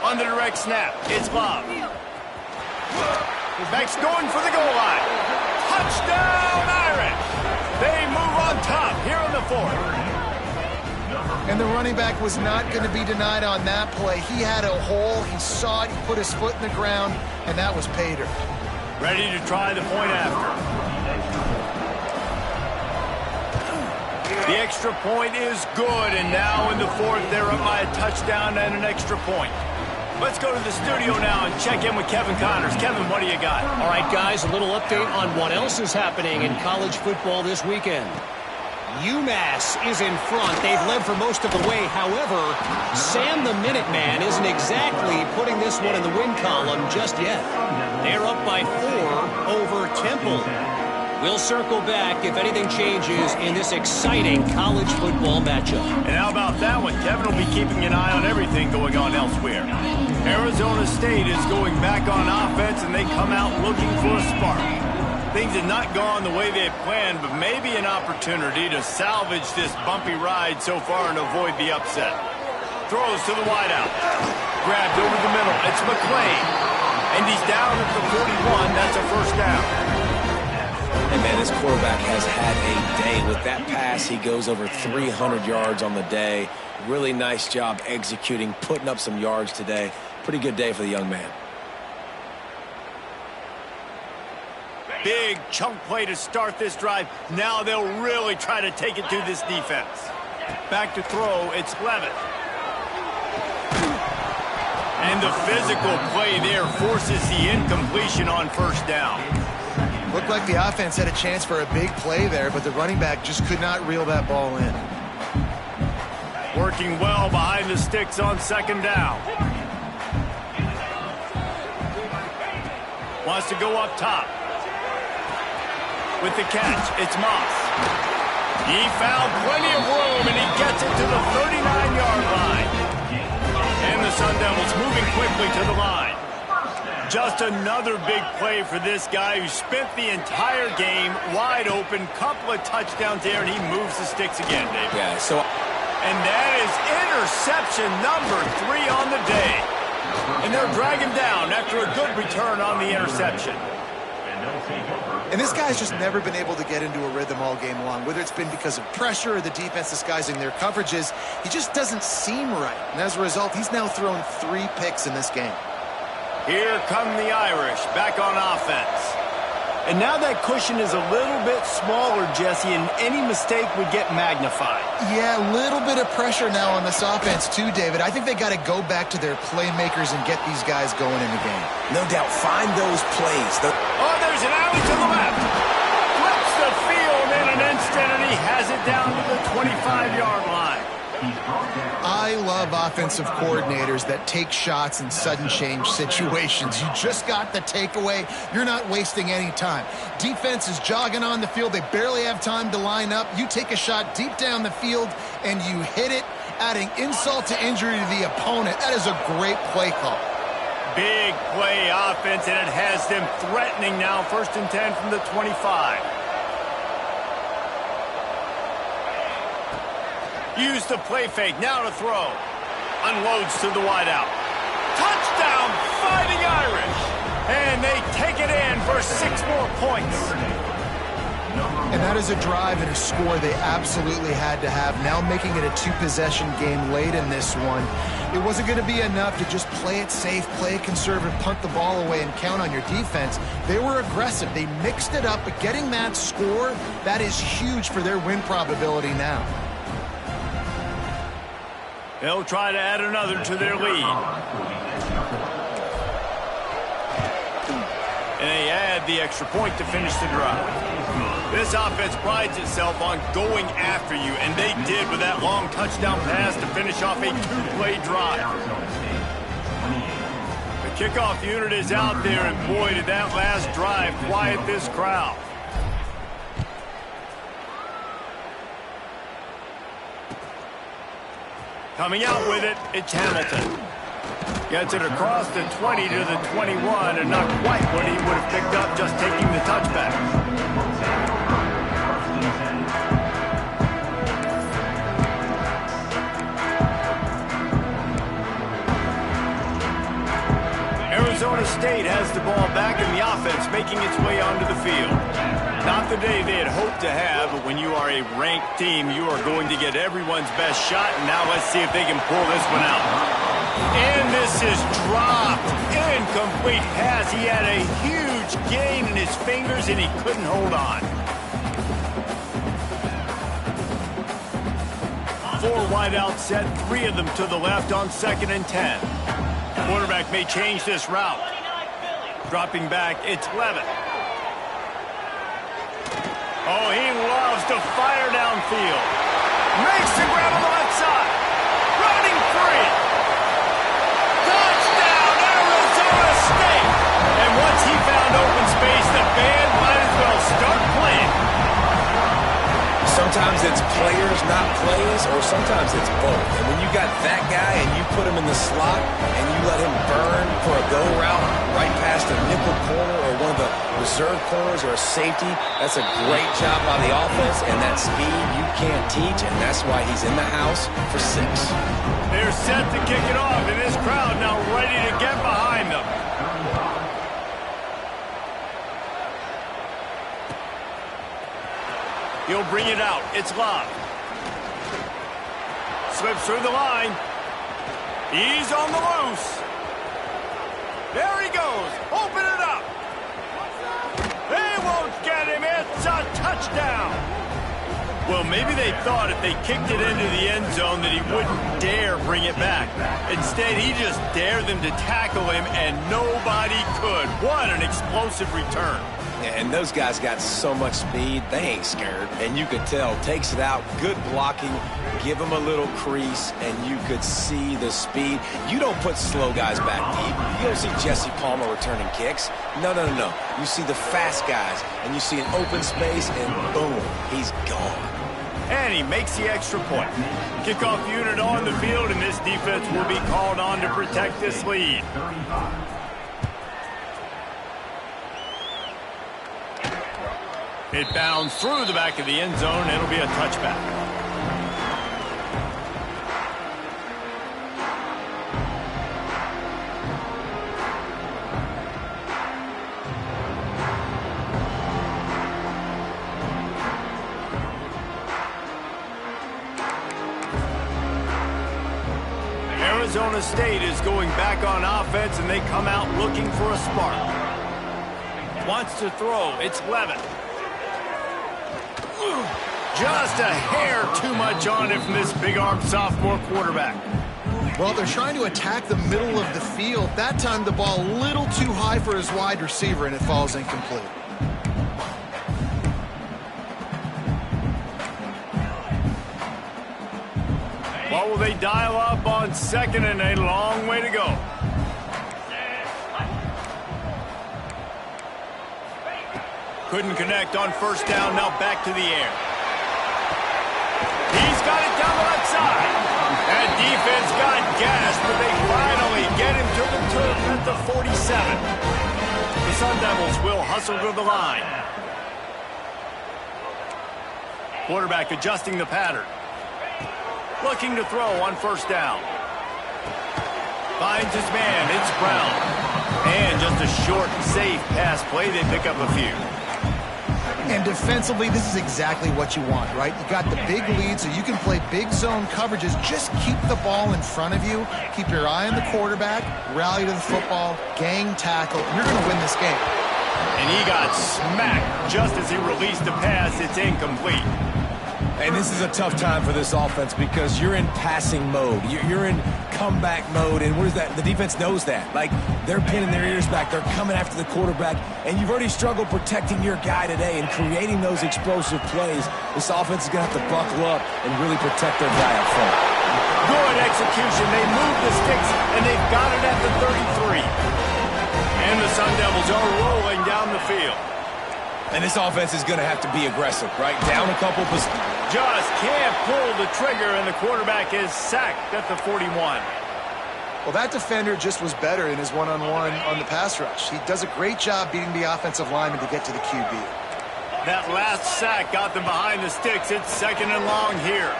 On the direct snap, it's Love. Beck's going for the goal line. Touchdown, Irish! They move on top here in the fourth. And the running back was not going to be denied on that play. He had a hole, he saw it, he put his foot in the ground, and that was pay dirt. Ready to try the point after. The extra point is good, and now in the fourth, they're up by a touchdown and an extra point. Let's go to the studio now and check in with Kevin Connors. Kevin, what do you got? All right, guys, a little update on what else is happening in college football this weekend. UMass is in front. They've led for most of the way. However, Sam the Minuteman isn't exactly putting this one in the win column just yet. They're up by 4 over Temple. We'll circle back if anything changes in this exciting college football matchup. And how about that one? Kevin will be keeping an eye on everything going on elsewhere. Arizona State is going back on offense, and they come out looking for a spark. Things have not gone the way they had planned, but maybe an opportunity to salvage this bumpy ride so far and avoid the upset. Throws to the wideout. Grabbed over the middle. It's McClain. And he's down at the 41. That's a first down. And, man, this quarterback has had a day. With that pass, he goes over 300 yards on the day. Really nice job executing, putting up some yards today. Pretty good day for the young man. Big chunk play to start this drive. Now they'll really try to take it to this defense. Back to throw, it's Levitt. And the physical play there forces the incompletion on first down. Looked like the offense had a chance for a big play there, but the running back just could not reel that ball in. Working well behind the sticks on second down. Wants to go up top. With the catch, it's Moss. He found plenty of room, and he gets it to the 39-yard line. And the Sun Devils moving quickly to the line. Just another big play for this guy who spent the entire game wide open. Couple of touchdowns there, and he moves the sticks again, Dave. Yeah, And that is interception number 3 on the day. And they'll drag him down after a good return on the interception. And this guy's just never been able to get into a rhythm all game long, whether it's been because of pressure or the defense disguising their coverages. He just doesn't seem right. And as a result, he's now thrown 3 picks in this game. Here come the Irish back on offense. And now that cushion is a little bit smaller, Jesse, and any mistake would get magnified. Yeah, a little bit of pressure now on this offense too, David. I think they got to go back to their playmakers and get these guys going in the game. no doubt, find those plays. Oh, there's an alley to the left. Flips the field in an instant, and he has it down to the 25-yard line. I love offensive coordinators that take shots in sudden change situations. You just got the takeaway. You're not wasting any time. Defense is jogging on the field. They barely have time to line up. You take a shot deep down the field, and you hit it, adding insult to injury to the opponent. That is a great play call. Big play offense, and it has them threatening now. 1st and 10 from the 25. Use the play fake, now to throw. Unloads to the wideout. Touchdown, Fighting Irish! And they take it in for 6 more points. And that is a drive and a score they absolutely had to have. Now making it a 2-possession game late in this one. It wasn't going to be enough to just play it safe, play it conservative, punt the ball away, and count on your defense. They were aggressive. They mixed it up, but getting that score, that is huge for their win probability now. They'll try to add another to their lead. And they add the extra point to finish the drive. This offense prides itself on going after you, and they did with that long touchdown pass to finish off a 2-play drive. The kickoff unit is out there, and boy, did that last drive quiet this crowd. Coming out with it, it's Hamilton. Gets it across the 20 to the 21, and not quite what he would have picked up just taking the touchback. Arizona State has the ball back in the offense, making its way onto the field. Not the day they had hoped to have, but when you are a ranked team, you are going to get everyone's best shot, and now let's see if they can pull this one out. And this is dropped. Incomplete pass. He had a huge gain in his fingers, and he couldn't hold on. 4 wideouts set, 3 of them to the left on 2nd and 10. Quarterback may change this route. Dropping back, it's Levitt. Oh, he loves loves to fire downfield. Makes the grab on the left side. Running free. Touchdown, Arizona State. And once he found open space, the band might as well start playing. Sometimes it's players, not plays, or sometimes it's both. And when you got that guy and you put him in the slot and you let him burn for a go route right past a nickel corner or one of the reserve corners or a safety, that's a great job by the offense, and that speed you can't teach, and that's why he's in the house for 6. They're set to kick it off, and this crowd now ready to get behind them. He'll bring it out. It's Love. Slips through the line. He's on the loose. There he goes. Open it up. They won't get him. It's a touchdown. Well, maybe they thought if they kicked it into the end zone that he wouldn't dare bring it back. Instead, he just dared them to tackle him, and nobody could. What an explosive return. And those guys got so much speed, they ain't scared. And you could tell, takes it out, good blocking, give him a little crease, and you could see the speed. You don't put slow guys back deep. You don't see Jesse Palmer returning kicks. No. You see the fast guys, and you see an open space, and boom, he's gone. And he makes the extra point. Kickoff unit on the field, and this defense will be called on to protect this lead. It bounds through the back of the end zone. It'll be a touchback. Arizona State is going back on offense, and they come out looking for a spark. Wants to throw. It's Levin. Just a hair too much on it from this big-armed sophomore quarterback. Well, they're trying to attack the middle of the field. That time the ball a little too high for his wide receiver, and it falls incomplete. What will they dial up on 2nd and a long way to go? Couldn't connect on 1st down, now back to the air. He's got it down the left side. That defense got gassed, but they finally get him to the turf at the 47. The Sun Devils will hustle to the line. Quarterback adjusting the pattern. Looking to throw on 1st down. Finds his man, it's Brown. And just a short, safe pass play, they pick up a few. And defensively, this is exactly what you want, right? You got the big lead, so you can play big zone coverages. Just keep the ball in front of you. Keep your eye on the quarterback. Rally to the football. Gang tackle. You're going to win this game. And he got smacked just as he released the pass. It's incomplete. And this is a tough time for this offense because you're in passing mode. You're in comeback mode, and what is that? The defense knows that. Like, they're pinning their ears back. They're coming after the quarterback, and you've already struggled protecting your guy today and creating those explosive plays. This offense is going to have to buckle up and really protect their guy up front. Good execution. They move the sticks, and they've got it at the 33. And the Sun Devils are rolling down the field. And this offense is going to have to be aggressive, right? Down a couple positions. Just can't pull the trigger, and the quarterback is sacked at the 41. Well, that defender just was better in his one-on-one on the pass rush. He does a great job beating the offensive lineman to get to the QB. That last sack got them behind the sticks. It's 2nd and long here.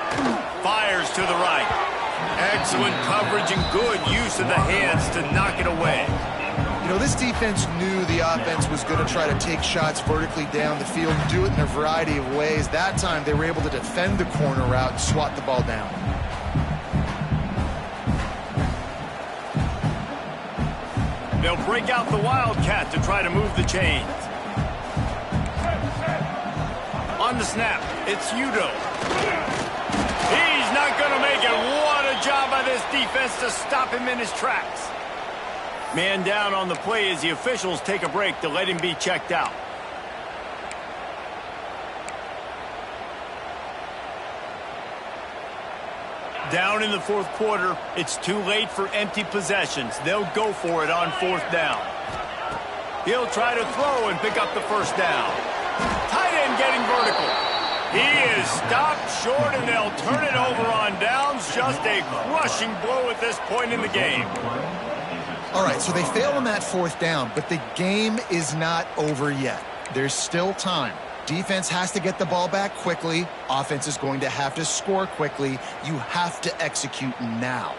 Fires to the right. Excellent coverage and good use of the hands to knock it away. You know, this defense knew the offense was going to try to take shots vertically down the field and do it in a variety of ways. That time, they were able to defend the corner route and swat the ball down. They'll break out the Wildcat to try to move the chains. On the snap, it's Udo. He's not going to make it. What a job by this defense to stop him in his tracks. Man down on the play as the officials take a break to let him be checked out. Down in the fourth quarter, it's too late for empty possessions. They'll go for it on fourth down. He'll try to throw and pick up the first down. Tight end getting vertical. He is stopped short, and they'll turn it over on downs. Just a crushing blow at this point in the game. All right, so they fail on that fourth down, but the game is not over yet. There's still time. Defense has to get the ball back quickly. Offense is going to have to score quickly. You have to execute now.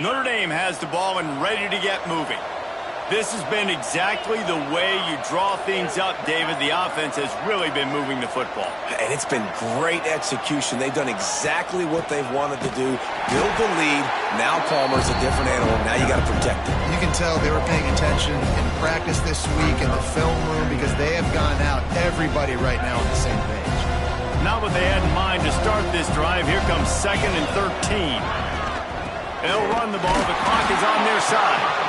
Notre Dame has the ball and ready to get moving. This has been exactly the way you draw things up, David. The offense has really been moving the football. And it's been great execution. They've done exactly what they've wanted to do. Build the lead. Now Palmer's a different animal. Now you got to protect it. You can tell they were paying attention in practice this week in the film room because they have gone out, everybody right now on the same page. Not what they had in mind to start this drive. Here comes 2nd and 13. They'll run the ball. The clock is on their side.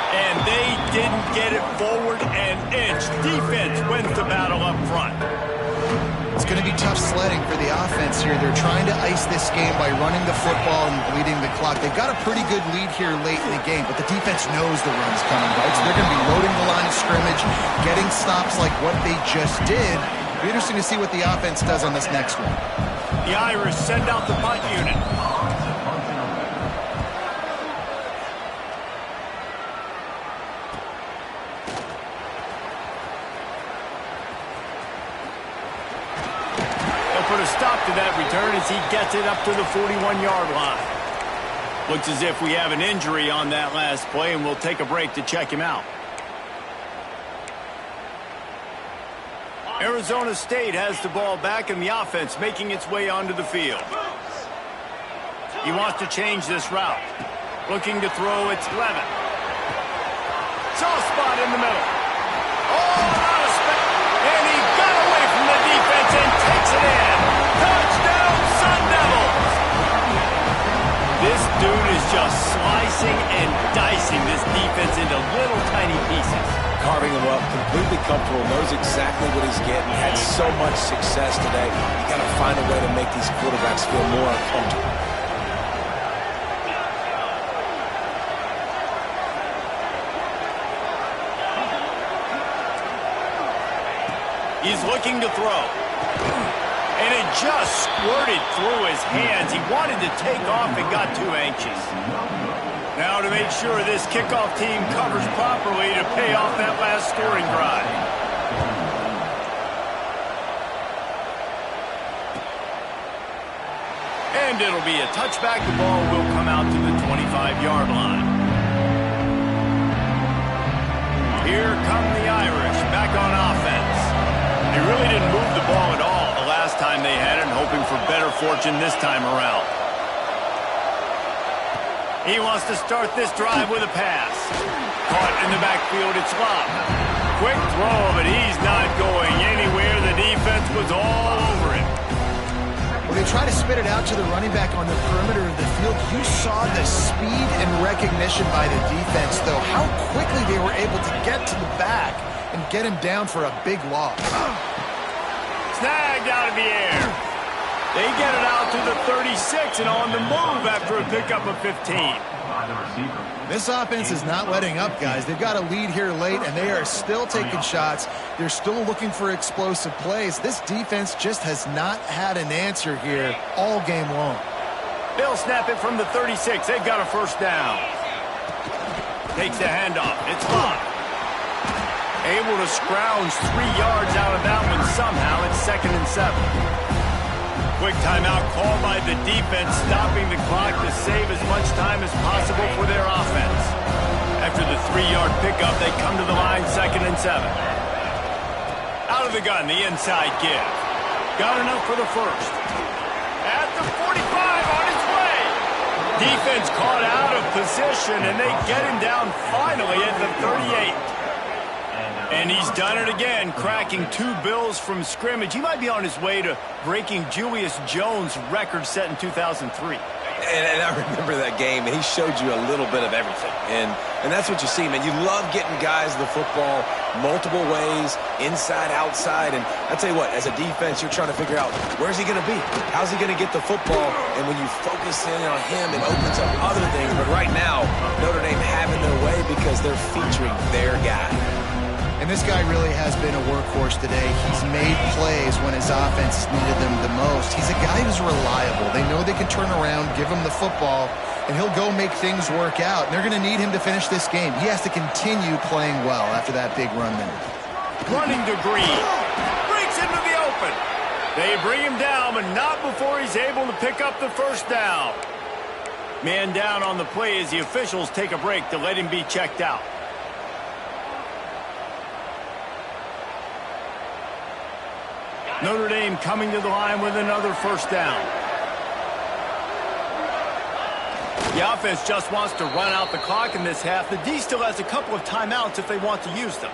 And they didn't get it forward an inch. Defense wins the battle up front. It's going to be tough sledding for the offense here. They're trying to ice this game by running the football and bleeding the clock. They've got a pretty good lead here late in the game, but the defense knows the run's coming, right? So they're going to be loading the line of scrimmage, getting stops like what they just did. It'll be interesting to see what the offense does on this next one. The Irish send out the punt unit. Put a stop to that return as he gets it up to the 41-yard line. Looks as if we have an injury on that last play, and we'll take a break to check him out. Arizona State has the ball back, and the offense making its way onto the field. He wants to change this route. Looking to throw, it's Levin. Soft spot in the middle. Oh, not a spec. And he got away from the defense and takes it in. Touchdown, Sun Devils! This dude is just slicing and dicing this defense into little tiny pieces. Carving him up, completely comfortable, knows exactly what he's getting. Had so much success today. You got to find a way to make these quarterbacks feel more uncomfortable. He's looking to throw. And it just squirted through his hands. He wanted to take off and got too anxious. Now to make sure this kickoff team covers properly to pay off that last scoring drive. And it'll be a touchback. The ball will come out to the 25-yard line. Here come the Irish back on offense. They really didn't move the ball at all the last time they had it, hoping for better fortune this time around. He wants to start this drive with a pass. Caught in the backfield, it's Love. Quick throw, but he's not going anywhere. The defense was all over him. When they try to spit it out to the running back on the perimeter of the field, you saw the speed and recognition by the defense, though, how quickly they were able to get to the back and get him down for a big loss. Snagged out of the air. They get it out to the 36 and on the move after a pickup of 15. This offense is not letting up, guys. They've got a lead here late, and they are still taking shots. They're still looking for explosive plays. This defense just has not had an answer here all game long. They'll snap it from the 36. They've got a first down. Takes the handoff. It's Love. Able to scrounge 3 yards out of that one somehow. It's 2nd and 7. Quick timeout called by the defense, stopping the clock to save as much time as possible for their offense. After the 3-yard pickup, they come to the line, 2nd and 7. Out of the gun, the inside give. Got enough for the first. At the 45, on his way. Defense caught out of position, and they get him down finally at the 38. And he's done it again, cracking 2 Bills from scrimmage. He might be on his way to breaking Julius Jones' record set in 2003. And I remember that game, and he showed you a little bit of everything. And that's what you see, man. You love getting guys the football multiple ways, inside, outside. And I tell you what, as a defense, you're trying to figure out, where's he going to be? How's he going to get the football? And when you focus in on him, it opens up other things. But right now, Notre Dame having their way because they're featuring their guy. And this guy really has been a workhorse today. He's made plays when his offense needed them the most. He's a guy who's reliable. They know they can turn around, give him the football, and he'll go make things work out. And they're going to need him to finish this game. He has to continue playing well after that big run there. Running to Green. Breaks into the open. They bring him down, but not before he's able to pick up the first down. Man down on the play as the officials take a break to let him be checked out. Notre Dame coming to the line with another first down. The offense just wants to run out the clock in this half. The D still has a couple of timeouts if they want to use them.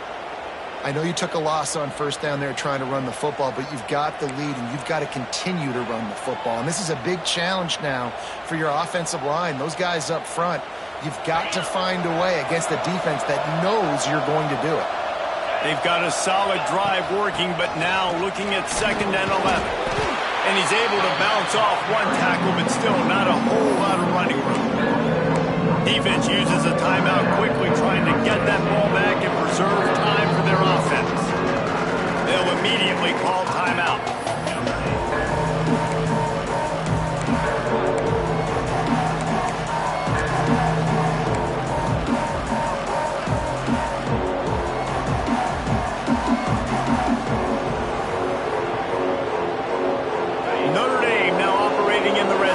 I know you took a loss on first down there trying to run the football, but you've got the lead, and you've got to continue to run the football. And this is a big challenge now for your offensive line. Those guys up front, you've got to find a way against a defense that knows you're going to do it. They've got a solid drive working, but now looking at 2nd and 11. And he's able to bounce off one tackle, but still not a whole lot of running room. Defense uses a timeout quickly, trying to get that ball back and preserve time for their offense. They'll immediately call timeout.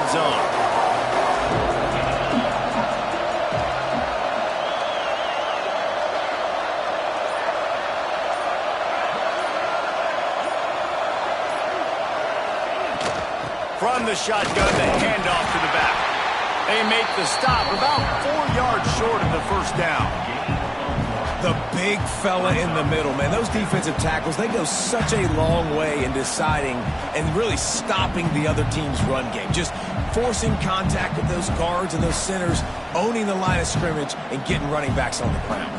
Zone. From the shotgun, the handoff to the back. They make the stop about 4 yards short of the first down. The big fella in the middle, man. Those defensive tackles, they go such a long way in deciding and really stopping the other team's run game. Just forcing contact with those guards and those centers, owning the line of scrimmage, and getting running backs on the ground.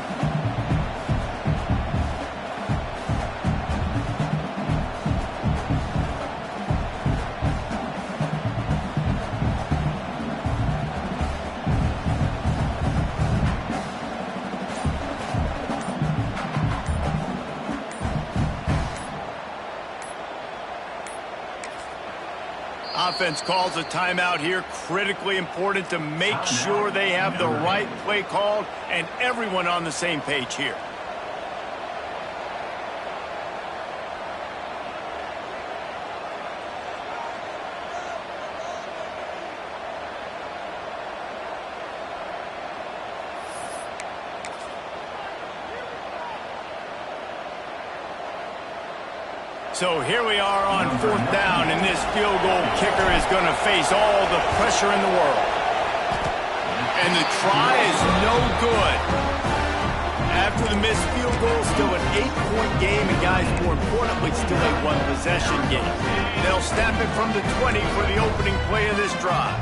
Offense calls a timeout here. Critically important to make sure they have the right play called and everyone on the same page here. So here we are on 4th down, and this field goal kicker is going to face all the pressure in the world. And the try is no good. After the missed field goal, still an 8-point game, and guys, more importantly, still a 1-possession game. They'll snap it from the 20 for the opening play of this drive.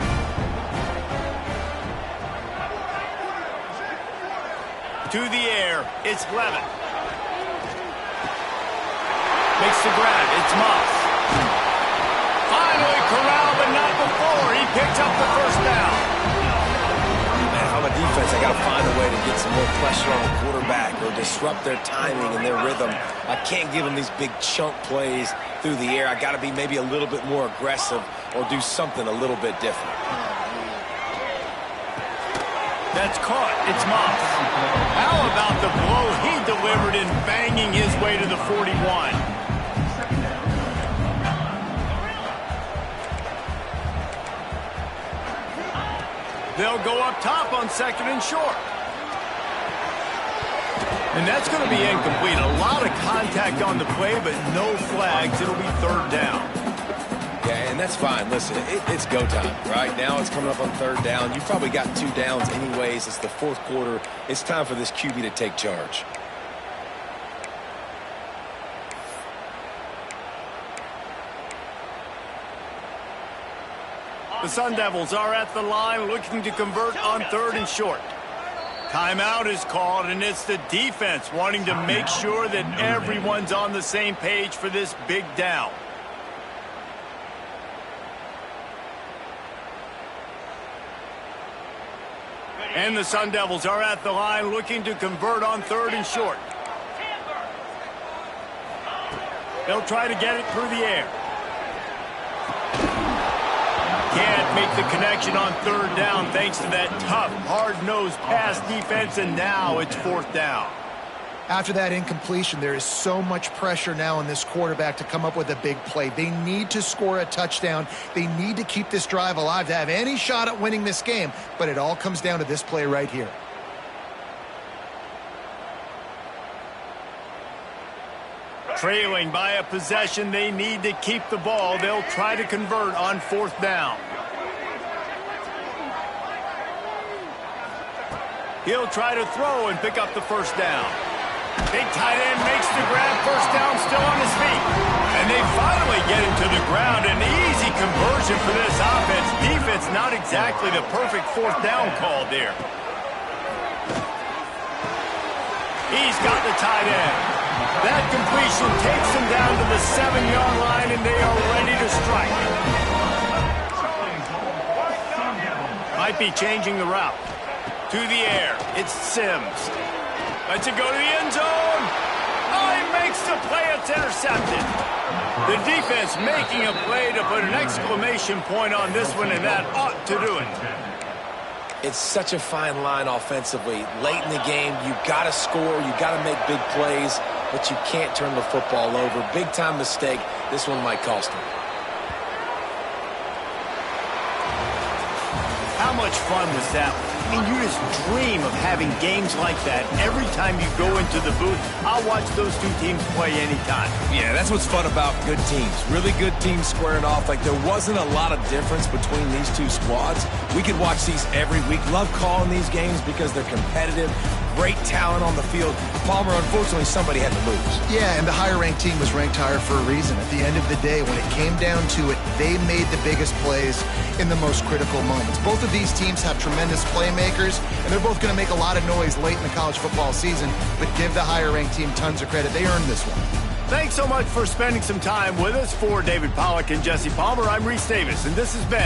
To the air, it's Levin. Makes the grab. It's Moss. Finally corralled, but not before. He picks up the first down. Man, if I'm a defense, I got to find a way to get some more pressure on the quarterback or disrupt their timing and their rhythm. I can't give them these big chunk plays through the air. I got to be maybe a little bit more aggressive or do something a little bit different. That's caught. It's Moss. How about the blow he delivered in banging his way to the 41? They'll go up top on 2nd and short. And that's going to be incomplete. A lot of contact on the play, but no flags. It'll be 3rd down. Yeah, and that's fine. Listen, it's go time, right? Now it's coming up on 3rd down. You've probably got 2 downs anyways. It's the 4th quarter. It's time for this QB to take charge. The Sun Devils are at the line looking to convert on 3rd and short. Timeout is called, and it's the defense wanting to make sure that everyone's on the same page for this big down. And the Sun Devils are at the line looking to convert on 3rd and short. They'll try to get it through the air. Can't make the connection on 3rd down thanks to that tough, hard-nosed pass defense, and now it's 4th down. After that incompletion, there is so much pressure now on this quarterback to come up with a big play. They need to score a touchdown. They need to keep this drive alive to have any shot at winning this game, but it all comes down to this play right here. Trailing by a possession, they need to keep the ball. They'll try to convert on 4th down. He'll try to throw and pick up the 1st down. Big tight end makes the grab, 1st down, still on his feet. And they finally get him to the ground. An easy conversion for this offense. Defense not exactly the perfect 4th down call there. He's got the tight end. That completion takes them down to the 7-yard line, and they are ready to strike. Might be changing the route. To the air, it's Sims. Lets it go to the end zone. Oh, he makes the play. It's intercepted. The defense making a play to put an exclamation point on this one, and that ought to do it. It's such a fine line offensively. Late in the game, you got to score, you got to make big plays, but you can't turn the football over. Big-time mistake. This one might cost him. How much fun was that? I mean, you just dream of having games like that every time you go into the booth. I'll watch those two teams play anytime. Yeah, that's what's fun about good teams. Really good teams squaring off. Like, there wasn't a lot of difference between these two squads. We could watch these every week. Love calling these games because they're competitive. Great talent on the field. Palmer, unfortunately, somebody had to lose. Yeah, and the higher-ranked team was ranked higher for a reason. At the end of the day, when it came down to it, they made the biggest plays in the most critical moments. Both of these teams have tremendous playmakers, and they're both going to make a lot of noise late in the college football season, but give the higher-ranked team tons of credit. They earned this one. Thanks so much for spending some time with us. For David Pollack and Jesse Palmer, I'm Reese Davis, and this has been